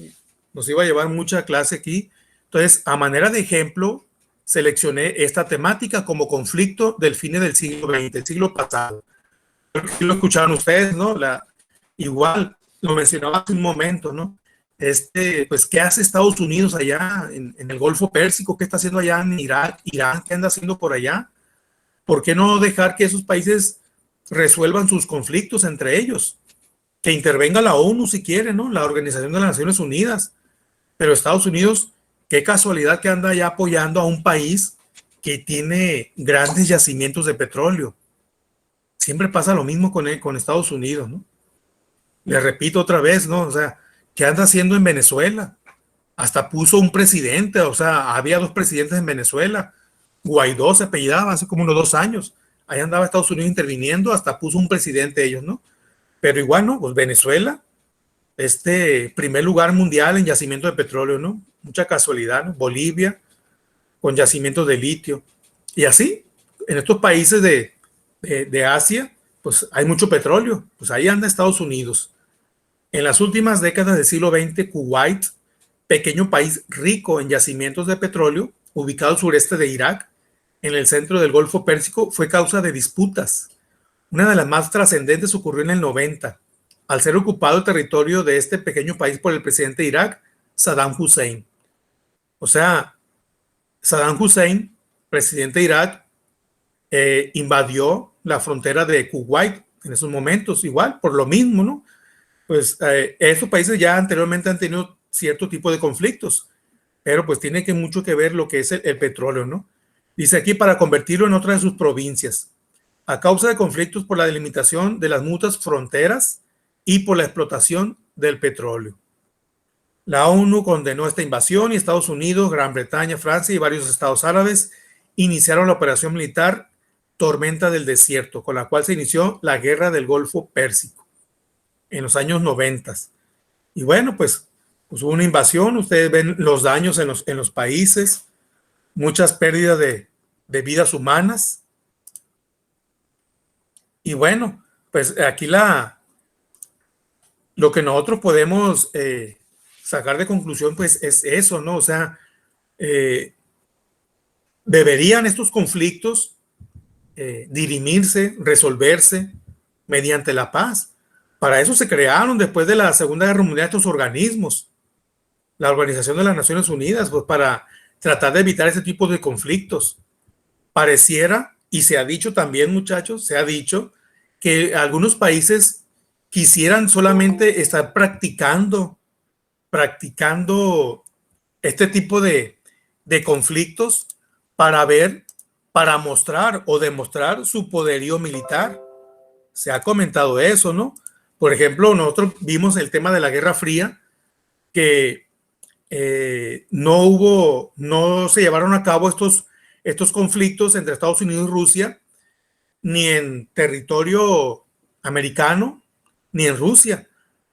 nos iba a llevar mucha clase aquí. Entonces, a manera de ejemplo, seleccioné esta temática como conflicto del fin del siglo XX, el siglo pasado. Lo escucharon ustedes, ¿no? Igual, lo mencionaba hace un momento, ¿no? Pues, ¿qué hace Estados Unidos allá en el Golfo Pérsico? ¿Qué está haciendo allá en Irak, Irán? ¿Qué anda haciendo por allá? ¿Por qué no dejar que esos países resuelvan sus conflictos entre ellos? Que intervenga la ONU si quiere, ¿no? La Organización de las Naciones Unidas. Pero Estados Unidos, qué casualidad que anda ya apoyando a un país que tiene grandes yacimientos de petróleo. Siempre pasa lo mismo con Estados Unidos, ¿no? Le repito otra vez, ¿no? O sea, ¿qué anda haciendo en Venezuela? Hasta puso un presidente, o sea, había 2 presidentes en Venezuela. Guaidó se apellidaba hace como unos 2 años. Ahí andaba Estados Unidos interviniendo, hasta puso un presidente ellos, ¿no? Pero igual, ¿no? Pues Venezuela, primer lugar mundial en yacimiento de petróleo, ¿no? Mucha casualidad, ¿no? Bolivia, con yacimientos de litio. Y así, en estos países de Asia, pues hay mucho petróleo. Pues ahí anda Estados Unidos. En las últimas décadas del siglo XX, Kuwait, pequeño país rico en yacimientos de petróleo, ubicado al sureste de Irak, en el centro del Golfo Pérsico, fue causa de disputas. Una de las más trascendentes ocurrió en el 90, al ser ocupado el territorio de este pequeño país por el presidente de Irak, Saddam Hussein. O sea, Saddam Hussein, presidente de Irak, invadió la frontera de Kuwait en esos momentos, igual, por lo mismo, ¿no? Pues esos países ya anteriormente han tenido cierto tipo de conflictos, pero pues tiene que mucho que ver lo que es el petróleo, ¿no? Dice aquí para convertirlo en otra de sus provincias, a causa de conflictos por la delimitación de las mutuas fronteras y por la explotación del petróleo. La ONU condenó esta invasión y Estados Unidos, Gran Bretaña, Francia y varios estados árabes iniciaron la operación militar Tormenta del Desierto, con la cual se inició la Guerra del Golfo Pérsico en los años 90. Y bueno, pues hubo una invasión, ustedes ven los daños en los países, muchas pérdidas de vidas humanas. Y bueno, pues aquí lo que nosotros podemos sacar de conclusión, pues es eso, ¿no? O sea, deberían estos conflictos dirimirse, resolverse mediante la paz. Para eso se crearon después de la Segunda Guerra Mundial estos organismos, la Organización de las Naciones Unidas, pues para tratar de evitar ese tipo de conflictos. Pareciera, y se ha dicho también, muchachos, se ha dicho que algunos países quisieran solamente estar practicando este tipo de conflictos para ver, para mostrar o demostrar su poderío militar. Se ha comentado eso, ¿no? Por ejemplo, nosotros vimos el tema de la Guerra Fría, que no se llevaron a cabo estos conflictos entre Estados Unidos y Rusia, ni en territorio americano, ni en Rusia,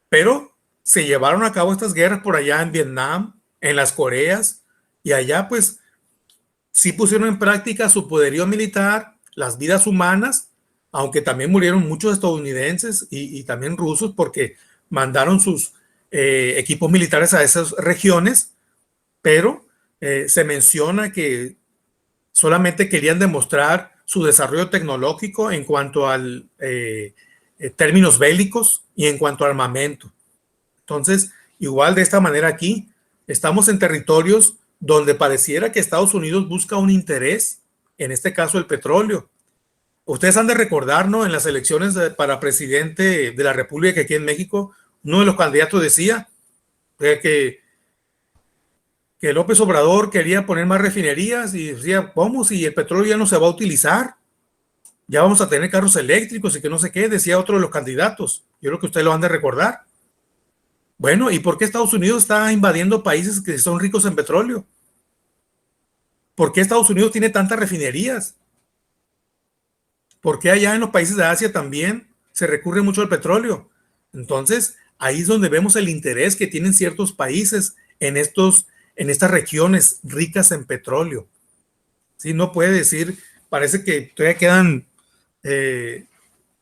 pero se llevaron a cabo estas guerras por allá en Vietnam, en las Coreas, y allá pues sí pusieron en práctica su poderío militar, las vidas humanas, aunque también murieron muchos estadounidenses y también rusos porque mandaron sus equipos militares a esas regiones, pero se menciona que solamente querían demostrar su desarrollo tecnológico en cuanto a términos bélicos y en cuanto a armamento. Entonces, igual de esta manera aquí, estamos en territorios donde pareciera que Estados Unidos busca un interés, en este caso el petróleo. Ustedes han de recordar, ¿no? En las elecciones para presidente de la República aquí en México, uno de los candidatos decía que López Obrador quería poner más refinerías y decía, ¿cómo? Si el petróleo ya no se va a utilizar, ya vamos a tener carros eléctricos y que no sé qué, decía otro de los candidatos. Yo creo que ustedes lo han de recordar. Bueno, ¿y por qué Estados Unidos está invadiendo países que son ricos en petróleo? ¿Por qué Estados Unidos tiene tantas refinerías? ¿Por qué allá en los países de Asia también se recurre mucho al petróleo? Entonces, ahí es donde vemos el interés que tienen ciertos países en estas regiones ricas en petróleo. ¿Sí? No puede decir, parece que todavía quedan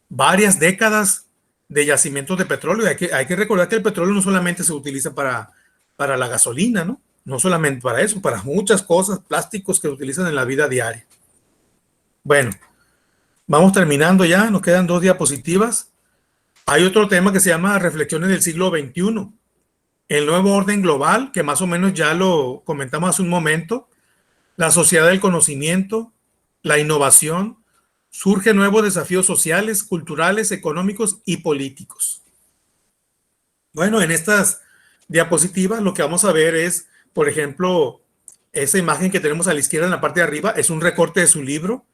varias décadas de yacimientos de petróleo. Hay que recordar que el petróleo no solamente se utiliza para la gasolina, ¿no? No solamente para eso, para muchas cosas, plásticos que se utilizan en la vida diaria. Bueno, vamos terminando ya, nos quedan 2 diapositivas. Hay otro tema que se llama Reflexiones del siglo XXI. El nuevo orden global, que más o menos ya lo comentamos hace un momento, la sociedad del conocimiento, la innovación, surgen nuevos desafíos sociales, culturales, económicos y políticos. Bueno, en estas diapositivas lo que vamos a ver es, por ejemplo, esa imagen que tenemos a la izquierda en la parte de arriba es un recorte de su libro.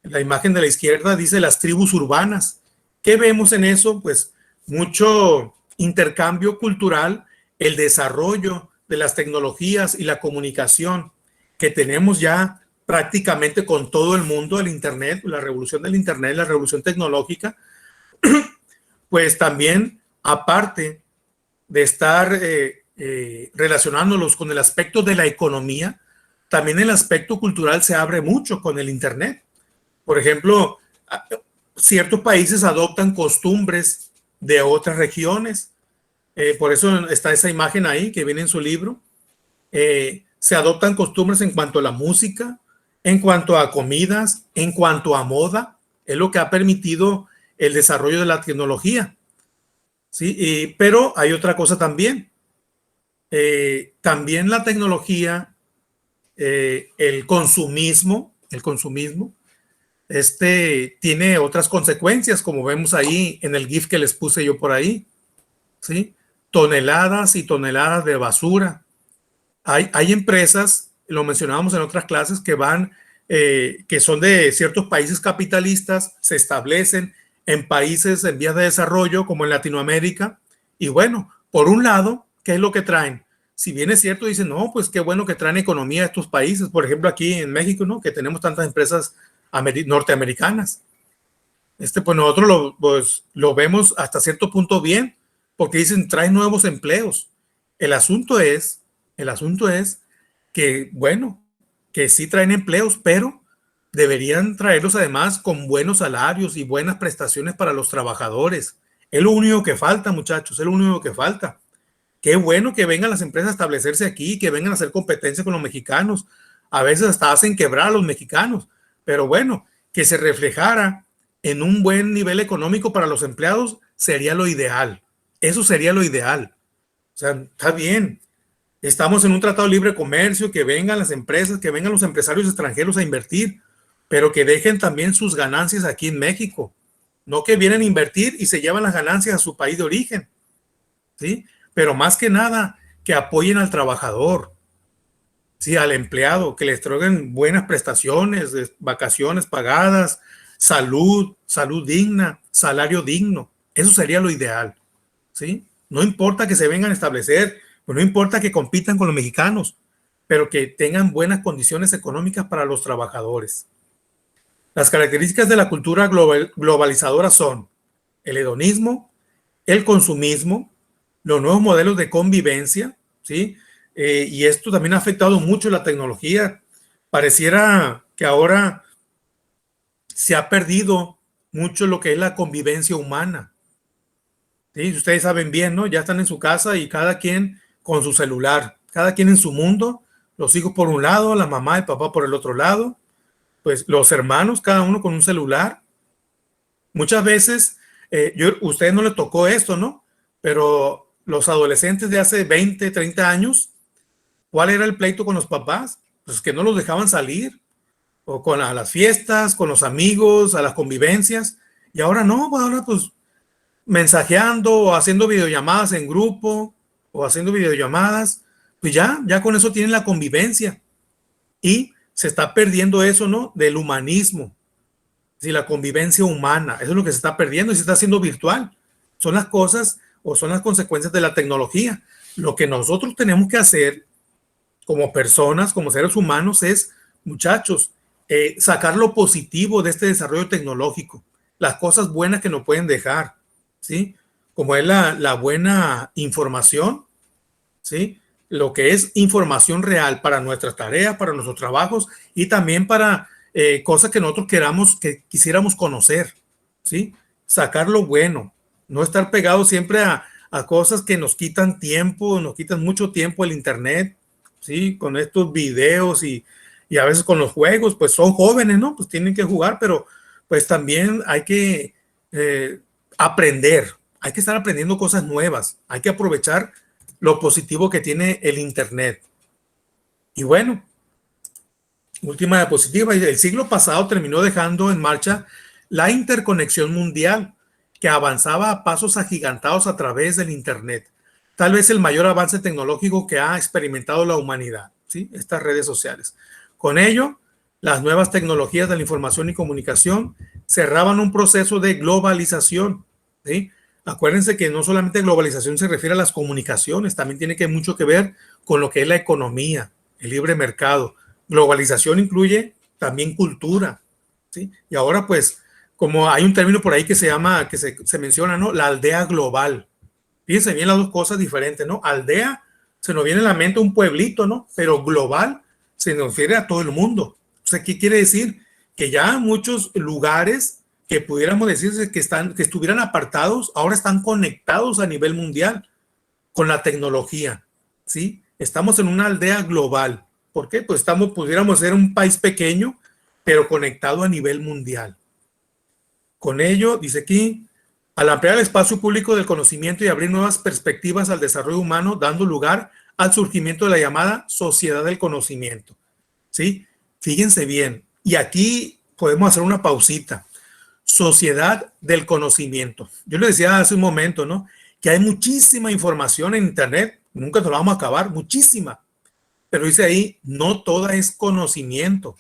La imagen de la izquierda dice las tribus urbanas. ¿Qué vemos en eso? Pues mucho intercambio cultural, el desarrollo de las tecnologías y la comunicación que tenemos ya prácticamente con todo el mundo, el Internet, la revolución del Internet, la revolución tecnológica, pues también, aparte de estar relacionándolos con el aspecto de la economía, también el aspecto cultural se abre mucho con el Internet. Por ejemplo, ciertos países adoptan costumbres de otras regiones. Por eso está esa imagen ahí que viene en su libro. Se adoptan costumbres en cuanto a la música, en cuanto a comidas, en cuanto a moda. Es lo que ha permitido el desarrollo de la tecnología. ¿Sí? Pero hay otra cosa también. También la tecnología el consumismo, tiene otras consecuencias, como vemos ahí en el GIF que les puse yo por ahí, ¿sí? Toneladas y toneladas de basura. Hay empresas, lo mencionábamos en otras clases, que son de ciertos países capitalistas, se establecen en países en vías de desarrollo, como en Latinoamérica, y bueno, por un lado, ¿qué es lo que traen? Si bien es cierto, dicen, no, pues qué bueno que traen economía a estos países, por ejemplo, aquí en México, ¿no? Que tenemos tantas empresas norteamericanas. Pues nosotros lo vemos hasta cierto punto bien, porque dicen, trae nuevos empleos. El asunto es que, bueno, que sí traen empleos, pero deberían traerlos además con buenos salarios y buenas prestaciones para los trabajadores. Es lo único que falta, muchachos, es lo único que falta. Qué bueno que vengan las empresas a establecerse aquí, que vengan a hacer competencia con los mexicanos. A veces hasta hacen quebrar a los mexicanos, pero bueno, que se reflejara en un buen nivel económico para los empleados sería lo ideal. Eso sería lo ideal. O sea, está bien. Estamos en un tratado de libre comercio, que vengan las empresas, que vengan los empresarios extranjeros a invertir, pero que dejen también sus ganancias aquí en México. No que vienen a invertir y se llevan las ganancias a su país de origen, ¿sí? Pero más que nada, que apoyen al trabajador, ¿sí? Al empleado, que les traigan buenas prestaciones, vacaciones pagadas, salud digna, salario digno. Eso sería lo ideal, ¿sí? No importa que se vengan a establecer, pues no importa que compitan con los mexicanos, pero que tengan buenas condiciones económicas para los trabajadores. Las características de la cultura globalizadora son el hedonismo, el consumismo, los nuevos modelos de convivencia, ¿sí? Y esto también ha afectado mucho la tecnología. Pareciera que ahora se ha perdido mucho lo que es la convivencia humana. ¿Sí? Ustedes saben bien, ¿no? Ya están en su casa y cada quien con su celular, cada quien en su mundo, los hijos por un lado, la mamá y el papá por el otro lado, pues los hermanos, cada uno con un celular. Muchas veces, ustedes no le tocó esto, ¿no? Pero los adolescentes de hace 20, 30 años, ¿cuál era el pleito con los papás? Pues que no los dejaban salir, o a las fiestas, con los amigos, a las convivencias, y ahora no, ahora pues mensajeando o haciendo videollamadas en grupo o haciendo videollamadas, pues ya con eso tienen la convivencia y se está perdiendo eso, ¿no? Del humanismo, sí, la convivencia humana, eso es lo que se está perdiendo y se está haciendo virtual. Son las cosas o son las consecuencias de la tecnología. Lo que nosotros tenemos que hacer como personas, como seres humanos, es, muchachos, sacar lo positivo de este desarrollo tecnológico, las cosas buenas que nos pueden dejar, ¿sí? Como es la buena información, ¿sí? Lo que es información real para nuestras tareas, para nuestros trabajos y también para cosas que nosotros quisiéramos conocer, ¿sí? Sacar lo bueno, no estar pegados siempre a cosas que nos quitan tiempo, nos quitan mucho tiempo el internet, ¿sí? Con estos videos y a veces con los juegos, pues son jóvenes, ¿no? Pues tienen que jugar, pero pues también hay que aprender, hay que estar aprendiendo cosas nuevas, hay que aprovechar lo positivo que tiene el internet. Y bueno, última diapositiva, el siglo pasado terminó dejando en marcha la interconexión mundial que avanzaba a pasos agigantados a través del internet. Tal vez el mayor avance tecnológico que ha experimentado la humanidad, ¿sí? Estas redes sociales. Con ello, las nuevas tecnologías de la información y comunicación cerraban un proceso de globalización, ¿sí? Acuérdense que no solamente globalización se refiere a las comunicaciones, también tiene mucho que ver con lo que es la economía, el libre mercado. Globalización incluye también cultura, ¿sí? Y ahora pues, como hay un término por ahí que se llama, que se menciona, ¿no? La aldea global. Fíjense bien las dos cosas diferentes, ¿no? Aldea, se nos viene a la mente un pueblito, ¿no? Pero global se nos refiere a todo el mundo. O sea, ¿qué quiere decir? Que ya muchos lugares que pudiéramos decir que estuvieran apartados, ahora están conectados a nivel mundial con la tecnología, ¿sí? Estamos en una aldea global. ¿Por qué? Pues pudiéramos ser un país pequeño, pero conectado a nivel mundial. Con ello, dice aquí, al ampliar el espacio público del conocimiento y abrir nuevas perspectivas al desarrollo humano, dando lugar al surgimiento de la llamada sociedad del conocimiento. ¿sí? Fíjense bien. Y aquí podemos hacer una pausita. Sociedad del conocimiento. Yo les decía hace un momento, ¿no? Que hay muchísima información en Internet, nunca nos la vamos a acabar, muchísima. Pero dice ahí, no toda es conocimiento.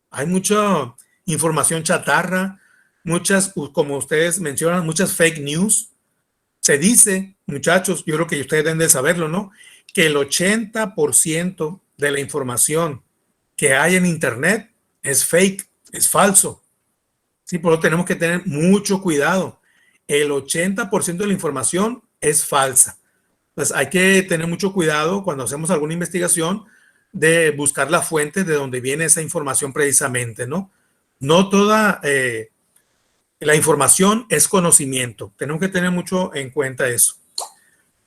Hay mucha información chatarra, muchas, como ustedes mencionan, muchas fake news. Se dice, muchachos, yo creo que ustedes deben de saberlo, ¿no? Que el 80% de la información que hay en Internet es fake, es falso. Sí, por eso tenemos que tener mucho cuidado. El 80% de la información es falsa. Entonces hay que tener mucho cuidado cuando hacemos alguna investigación de buscar la fuente de donde viene esa información precisamente, ¿no? No toda la información es conocimiento. Tenemos que tener mucho en cuenta eso.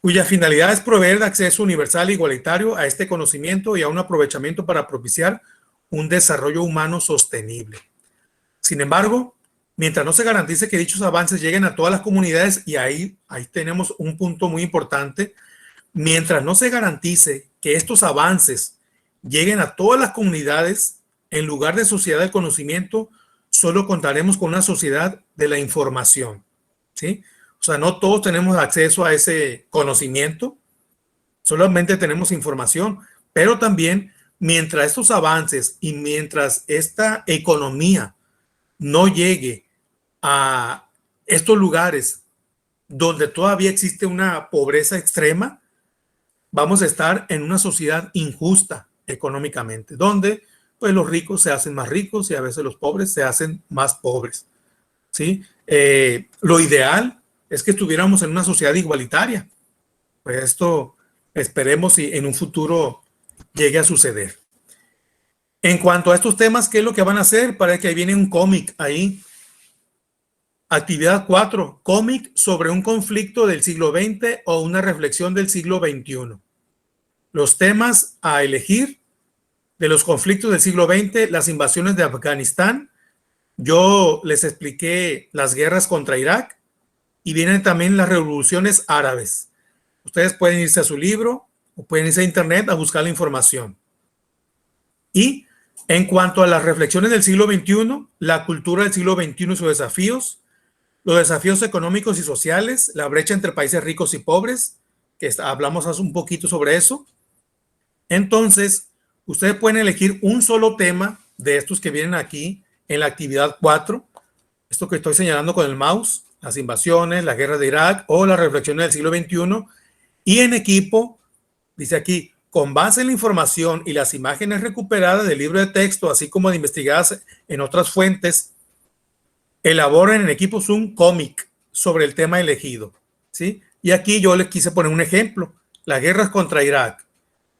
Cuya finalidad es proveer de acceso universal e igualitario a este conocimiento y a un aprovechamiento para propiciar un desarrollo humano sostenible. Sin embargo, mientras no se garantice que dichos avances lleguen a todas las comunidades, y ahí tenemos un punto muy importante, mientras no se garantice que estos avances lleguen a todas las comunidades, en lugar de sociedad del conocimiento, solo contaremos con una sociedad de la información, ¿sí? O sea, no todos tenemos acceso a ese conocimiento, solamente tenemos información, pero también mientras estos avances y mientras esta economía no llegue a estos lugares donde todavía existe una pobreza extrema, vamos a estar en una sociedad injusta económicamente, donde pues los ricos se hacen más ricos y a veces los pobres se hacen más pobres, ¿sí? Lo ideal es que estuviéramos en una sociedad igualitaria. Pues esto esperemos si en un futuro llegue a suceder. En cuanto a estos temas, ¿qué es lo que van a hacer? Para que ahí viene un cómic ahí. Actividad 4, cómic sobre un conflicto del siglo XX o una reflexión del siglo XXI. Los temas a elegir de los conflictos del siglo XX, las invasiones de Afganistán. Yo les expliqué las guerras contra Irak y vienen también las revoluciones árabes. Ustedes pueden irse a su libro o pueden irse a internet a buscar la información. Y en cuanto a las reflexiones del siglo XXI, la cultura del siglo XXI y sus desafíos, los desafíos económicos y sociales, la brecha entre países ricos y pobres, que hablamos hace un poquito sobre eso. Entonces, ustedes pueden elegir un solo tema de estos que vienen aquí en la actividad 4, esto que estoy señalando con el mouse, las invasiones, la guerra de Irak o las reflexiones del siglo XXI, y en equipo, dice aquí, con base en la información y las imágenes recuperadas del libro de texto, así como de investigadas en otras fuentes, elaboren en equipos un cómic sobre el tema elegido, ¿sí? Y aquí yo les quise poner un ejemplo, las guerras contra Irak.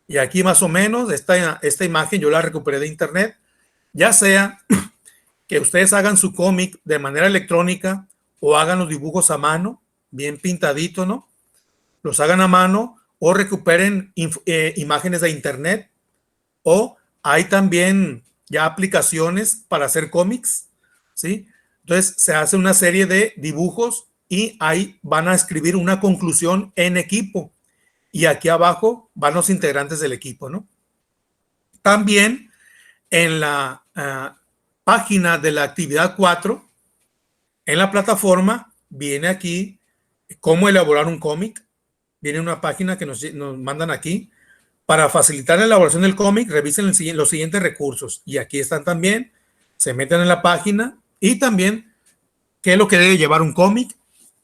Y aquí más o menos esta imagen yo la recuperé de internet, ya sea que ustedes hagan su cómic de manera electrónica o hagan los dibujos a mano, bien pintadito, ¿no? Los hagan a mano o recuperen imágenes de internet, o hay también ya aplicaciones para hacer cómics, ¿sí? Entonces se hace una serie de dibujos y ahí van a escribir una conclusión en equipo. Y aquí abajo van los integrantes del equipo, ¿no? También en la página de la actividad 4, en la plataforma, viene aquí cómo elaborar un cómic. Viene una página que nos mandan aquí. Para facilitar la elaboración del cómic, revisen los siguientes recursos. Y aquí están también, se meten en la página y también qué es lo que debe llevar un cómic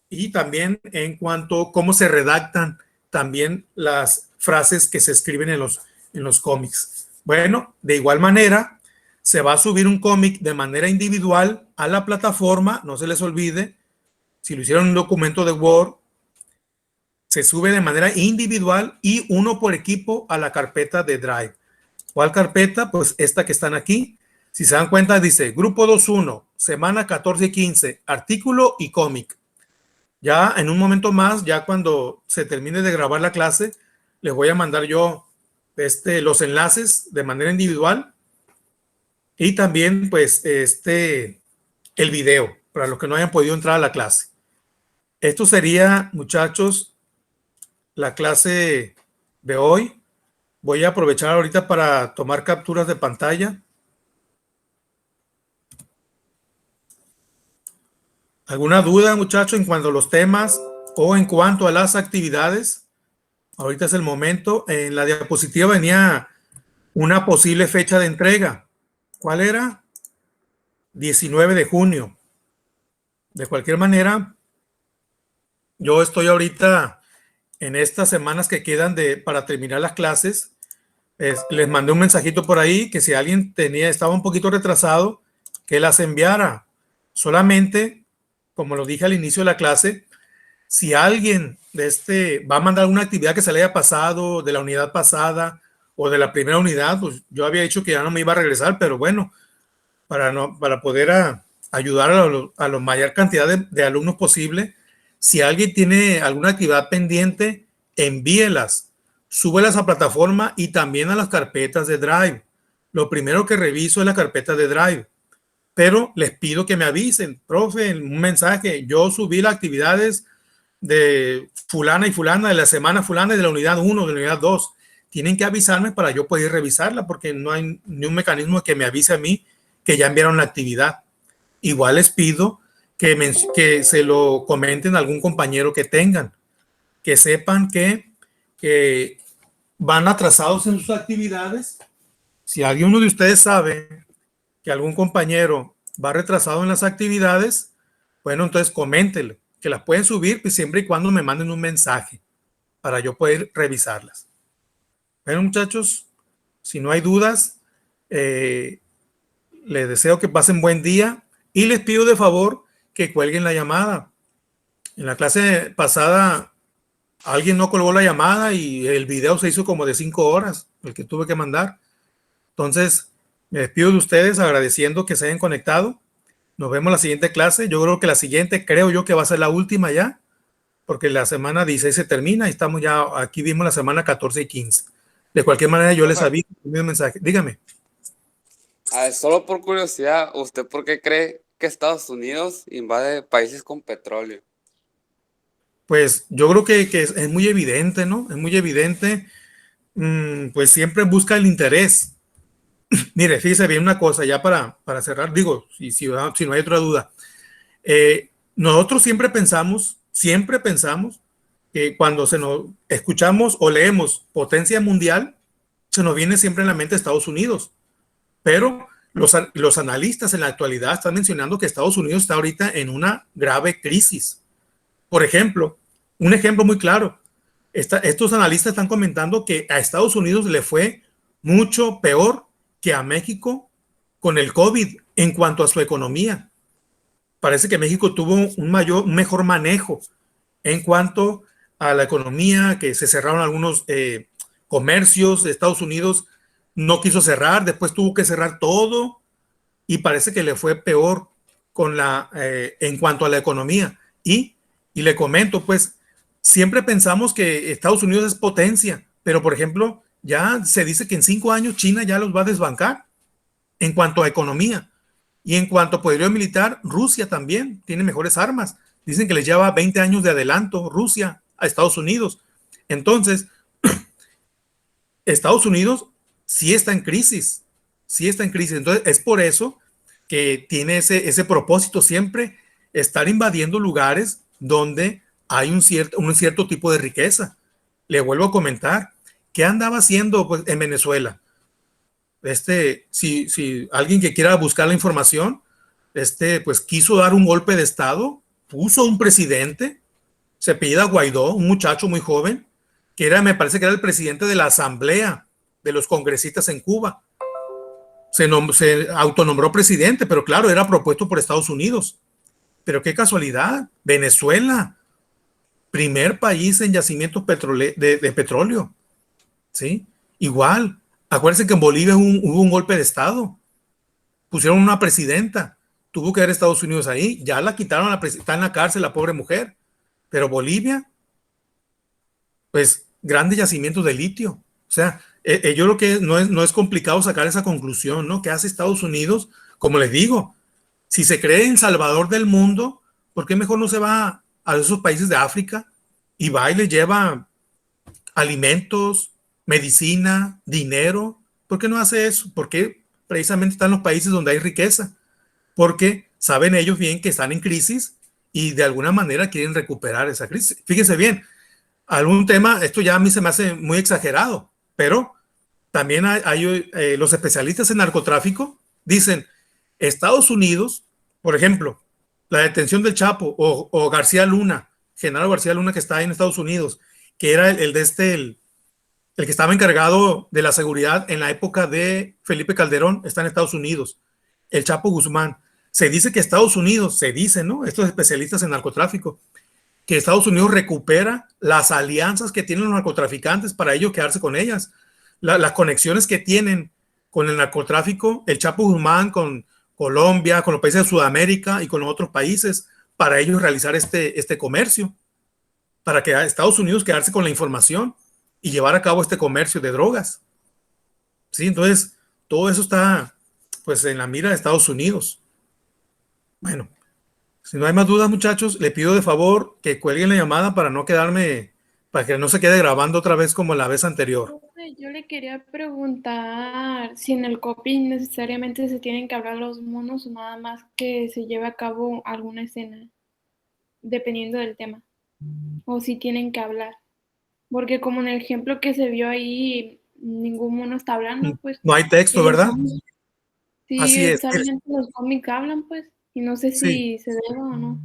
y también en cuanto a cómo se redactan también las frases que se escriben en los cómics. Bueno, de igual manera, se va a subir un cómic de manera individual a la plataforma, no se les olvide, si lo hicieron en un documento de Word, se sube de manera individual y uno por equipo a la carpeta de Drive. ¿Cuál carpeta? Pues esta que están aquí. Si se dan cuenta, dice Grupo 2.1, semana 14 y 15, artículo y cómic. Ya en un momento más, ya cuando se termine de grabar la clase, les voy a mandar yo los enlaces de manera individual y también pues el video para los que no hayan podido entrar a la clase. Esto sería, muchachos, la clase de hoy. Voy a aprovechar ahorita para tomar capturas de pantalla. ¿Alguna duda, muchachos, en cuanto a los temas o en cuanto a las actividades? Ahorita es el momento. En la diapositiva venía una posible fecha de entrega. ¿Cuál era? 19 de junio. De cualquier manera, yo estoy ahorita en estas semanas que quedan para terminar las clases. Les mandé un mensajito por ahí que si alguien estaba un poquito retrasado, que las enviara. Solamente, como lo dije al inicio de la clase, si alguien va a mandar una actividad que se le haya pasado de la unidad pasada o de la primera unidad, pues yo había dicho que ya no me iba a regresar, pero bueno, para poder ayudar a la mayor cantidad de alumnos posible, si alguien tiene alguna actividad pendiente, envíelas, súbelas a plataforma y también a las carpetas de Drive. Lo primero que reviso es la carpeta de Drive, pero les pido que me avisen, profe, en un mensaje, yo subí las actividades de fulana y fulana, de la semana fulana y de la unidad 1, de la unidad 2. Tienen que avisarme para yo poder revisarla, porque no hay ni un mecanismo que me avise a mí que ya enviaron la actividad. Igual les pido que se lo comenten a algún compañero que tengan, que sepan que van atrasados en sus actividades. Si alguno de ustedes sabe que algún compañero va retrasado en las actividades, bueno, entonces coméntenle que las pueden subir, pues siempre y cuando me manden un mensaje para yo poder revisarlas. Bueno, muchachos, si no hay dudas, les deseo que pasen buen día y les pido de favor que cuelguen la llamada. En la clase pasada alguien no colgó la llamada y el video se hizo como de 5 horas, el que tuve que mandar. Entonces, me despido de ustedes agradeciendo que se hayan conectado. Nos vemos en la siguiente clase. Yo creo que la siguiente, creo yo que va a ser la última ya, porque la semana 16 se termina y estamos ya, aquí vimos la semana 14 y 15. De cualquier manera, yo les aviso un mensaje. Dígame. Solo por curiosidad, ¿usted por qué cree que Estados Unidos invade países con petróleo? Pues yo creo que es muy evidente, ¿no? Es muy evidente. Pues siempre busca el interés. Mire, fíjese bien una cosa, ya para cerrar, digo, si no hay otra duda. Nosotros siempre pensamos que cuando nos escuchamos o leemos potencia mundial, se nos viene siempre en la mente Estados Unidos. Pero los analistas en la actualidad están mencionando que Estados Unidos está ahorita en una grave crisis. Por ejemplo, un ejemplo muy claro, estos analistas están comentando que a Estados Unidos le fue mucho peor que a México con el COVID en cuanto a su economía. Parece que México tuvo un mejor manejo en cuanto a la economía, que se cerraron algunos comercios. Estados Unidos no quiso cerrar, después tuvo que cerrar todo y parece que le fue peor en cuanto a la economía. Y le comento, pues, siempre pensamos que Estados Unidos es potencia, pero por ejemplo, ya se dice que en 5 años China ya los va a desbancar en cuanto a economía. Y en cuanto a poderío militar, Rusia también tiene mejores armas. Dicen que les lleva 20 años de adelanto Rusia a Estados Unidos. Entonces, Estados Unidos sí está en crisis, sí está en crisis. Entonces, es por eso que tiene ese propósito siempre, estar invadiendo lugares donde hay un cierto tipo de riqueza. Le vuelvo a comentar, ¿qué andaba haciendo pues, en Venezuela? Si alguien que quiera buscar la información, pues quiso dar un golpe de Estado, puso un presidente, se apellida Guaidó, un muchacho muy joven, me parece que era el presidente de la Asamblea de los Congresistas en Cuba. Se autonombró presidente, pero claro, era propuesto por Estados Unidos. Pero qué casualidad, Venezuela, primer país en yacimientos de petróleo, ¿sí? Igual, acuérdense que en Bolivia hubo un golpe de Estado, pusieron una presidenta, tuvo que haber Estados Unidos ahí, ya la quitaron, está en la cárcel la pobre mujer, pero Bolivia, pues grandes yacimientos de litio. O sea, yo creo que no es complicado sacar esa conclusión, ¿no? ¿Qué hace Estados Unidos? Como les digo, si se cree en Salvador del mundo, ¿por qué mejor no se va a esos países de África y va y les lleva alimentos, medicina, dinero. ¿Por qué no hace eso? Porque precisamente están los países donde hay riqueza, porque saben ellos bien que están en crisis y de alguna manera quieren recuperar esa crisis. Fíjense bien, algún tema, esto ya a mí se me hace muy exagerado, pero también hay los especialistas en narcotráfico dicen, Estados Unidos, por ejemplo, la detención del Chapo o García Luna, Genaro García Luna que está en Estados Unidos, que era el que estaba encargado de la seguridad en la época de Felipe Calderón, está en Estados Unidos. El Chapo Guzmán. Se dice que Estados Unidos, se dice, ¿no? Estos especialistas en narcotráfico, que Estados Unidos recupera las alianzas que tienen los narcotraficantes para ellos quedarse con ellas. Las conexiones que tienen con el narcotráfico, el Chapo Guzmán con Colombia, con los países de Sudamérica y con los otros países, para ellos realizar este comercio, para que Estados Unidos quedarse con la información y llevar a cabo este comercio de drogas. ¿Sí? Entonces, todo eso está pues en la mira de Estados Unidos. Bueno, si no hay más dudas, muchachos, le pido de favor que cuelguen la llamada para no quedarme, para que no se quede grabando otra vez como la vez anterior. Yo le quería preguntar si en el copy necesariamente se tienen que hablar los monos o nada más que se lleve a cabo alguna escena, dependiendo del tema, o si tienen que hablar. Porque como en el ejemplo que se vio ahí, ningún mono está hablando, pues. No hay texto, Los ¿verdad? cómics, Así sí, es. solamente los cómics hablan, pues, y no sé Sí, si se debe o no.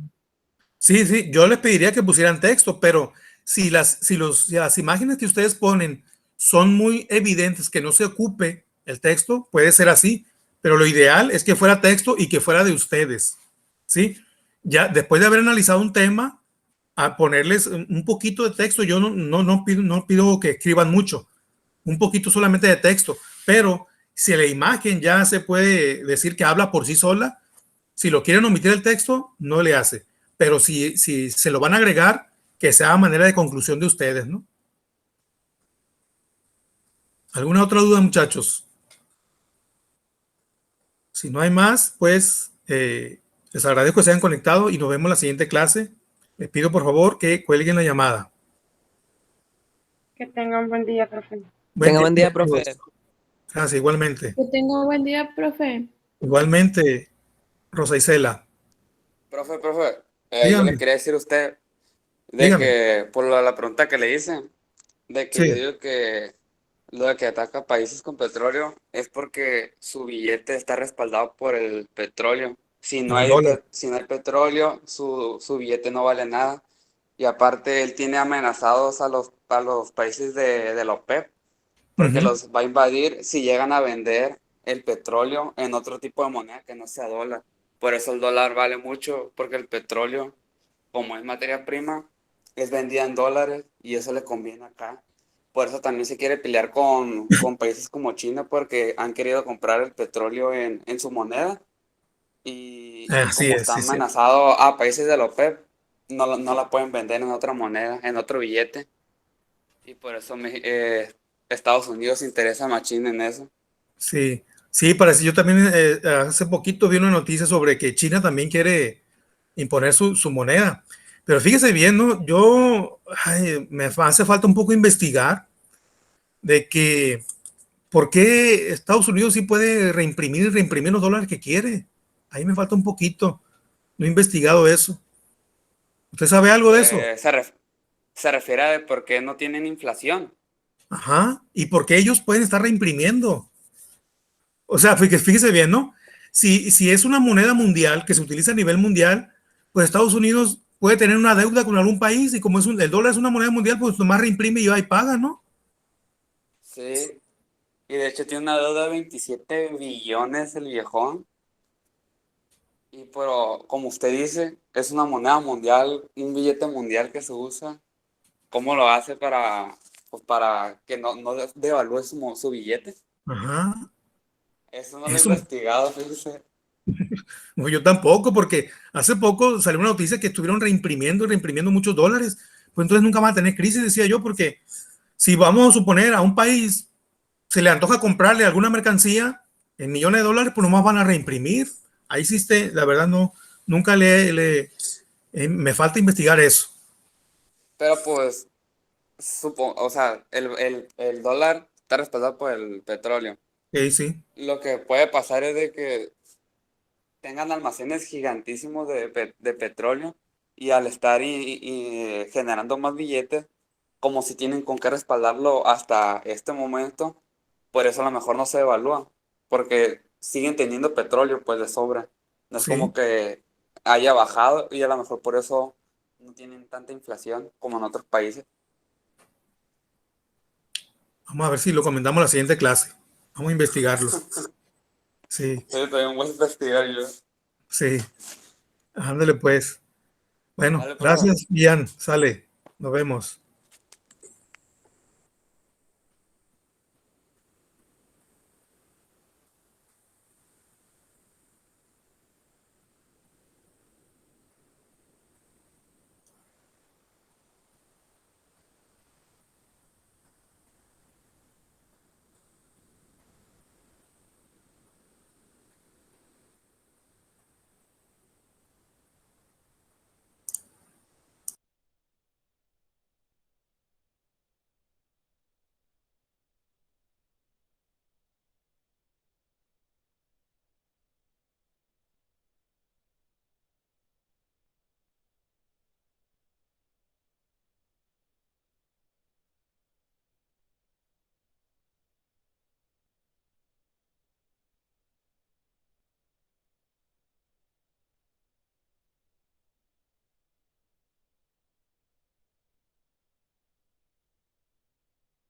sí, sí. Yo les pediría que pusieran texto, pero si las imágenes que ustedes ponen son muy evidentes que no se ocupe el texto, puede ser así, pero lo ideal es que fuera texto y que fuera de ustedes, ¿sí? Ya después de haber analizado un tema, a ponerles un poquito de texto, yo no pido que escriban mucho, un poquito solamente de texto, pero si la imagen ya se puede decir que habla por sí sola, si lo quieren omitir el texto, no le hace, pero si se lo van a agregar, que sea a manera de conclusión de ustedes, ¿no? ¿Alguna otra duda, muchachos? Si no hay más, pues les agradezco que se hayan conectado y nos vemos en la siguiente clase. Les pido por favor que cuelguen la llamada. Que tengan buen día, profe. Tenga buen día, profe. Gracias, igualmente. Que tenga un buen día, profe. Igualmente, Rosa Isela. Profe, yo Dígame, le quería decir a usted de dígame. que, por la pregunta que le hice, de que yo Sí. digo que lo de que ataca países con petróleo es porque su billete está respaldado por el petróleo. Por el dólar. Si no hay petróleo, su billete no vale nada. Y aparte, él tiene amenazados a los países de la OPEP, porque Uh-huh. los va a invadir si llegan a vender el petróleo en otro tipo de moneda que no sea dólar. Por eso el dólar vale mucho, porque el petróleo, como es materia prima, es vendida en dólares y eso le conviene acá. Por eso también se quiere pelear con países como China, porque han querido comprar el petróleo en su moneda y Así como es, está sí, sí. amenazado a países de la OPEP, no la pueden vender en otra moneda, en otro billete. Y por eso Estados Unidos se interesa machín en eso. Sí, sí, parece. Yo también hace poquito vi una noticia sobre que China también quiere imponer su moneda. Pero fíjese bien, ¿no? Me hace falta un poco investigar de que por qué Estados Unidos sí puede reimprimir y reimprimir los dólares que quiere. Ahí me falta un poquito. No he investigado eso. ¿Usted sabe algo de eso? Se refiere a por qué no tienen inflación. Ajá. ¿Y por qué ellos pueden estar reimprimiendo? O sea, fíjese bien, ¿no? Si es una moneda mundial que se utiliza a nivel mundial, pues Estados Unidos puede tener una deuda con algún país y como el dólar es una moneda mundial, pues nomás reimprime y va y paga, ¿no? Sí. Y de hecho tiene una deuda de 27 billones el viejón. Y pero, como usted dice, es una moneda mundial, un billete mundial que se usa. ¿Cómo lo hace pues para que no devalúe su billete? Ajá. Eso no lo he Eso, investigado, fíjese. no, yo tampoco, porque hace poco salió una noticia que estuvieron reimprimiendo muchos dólares. Pues entonces nunca van a tener crisis, decía yo, porque si vamos a suponer a un país se le antoja comprarle alguna mercancía en millones de dólares, pues nomás van a reimprimir. Ahí existe, la verdad no, nunca me falta investigar eso. Pero pues o sea, el dólar está respaldado por el petróleo. Sí, Lo que puede pasar es de que tengan almacenes gigantísimos de petróleo y al estar generando más billetes, como si tienen con qué respaldarlo hasta este momento, por eso a lo mejor no se evalúa, porque siguen teniendo petróleo pues de sobra. No es como sí. que haya bajado y a lo mejor por eso no tienen tanta inflación como en otros países. Vamos a ver si lo comentamos en la siguiente clase. Vamos a investigarlo. Sí, Sí, también voy a investigar yo. sí. Ándale pues. Bueno, Dale, profe. gracias, Ian. Sale. Nos vemos.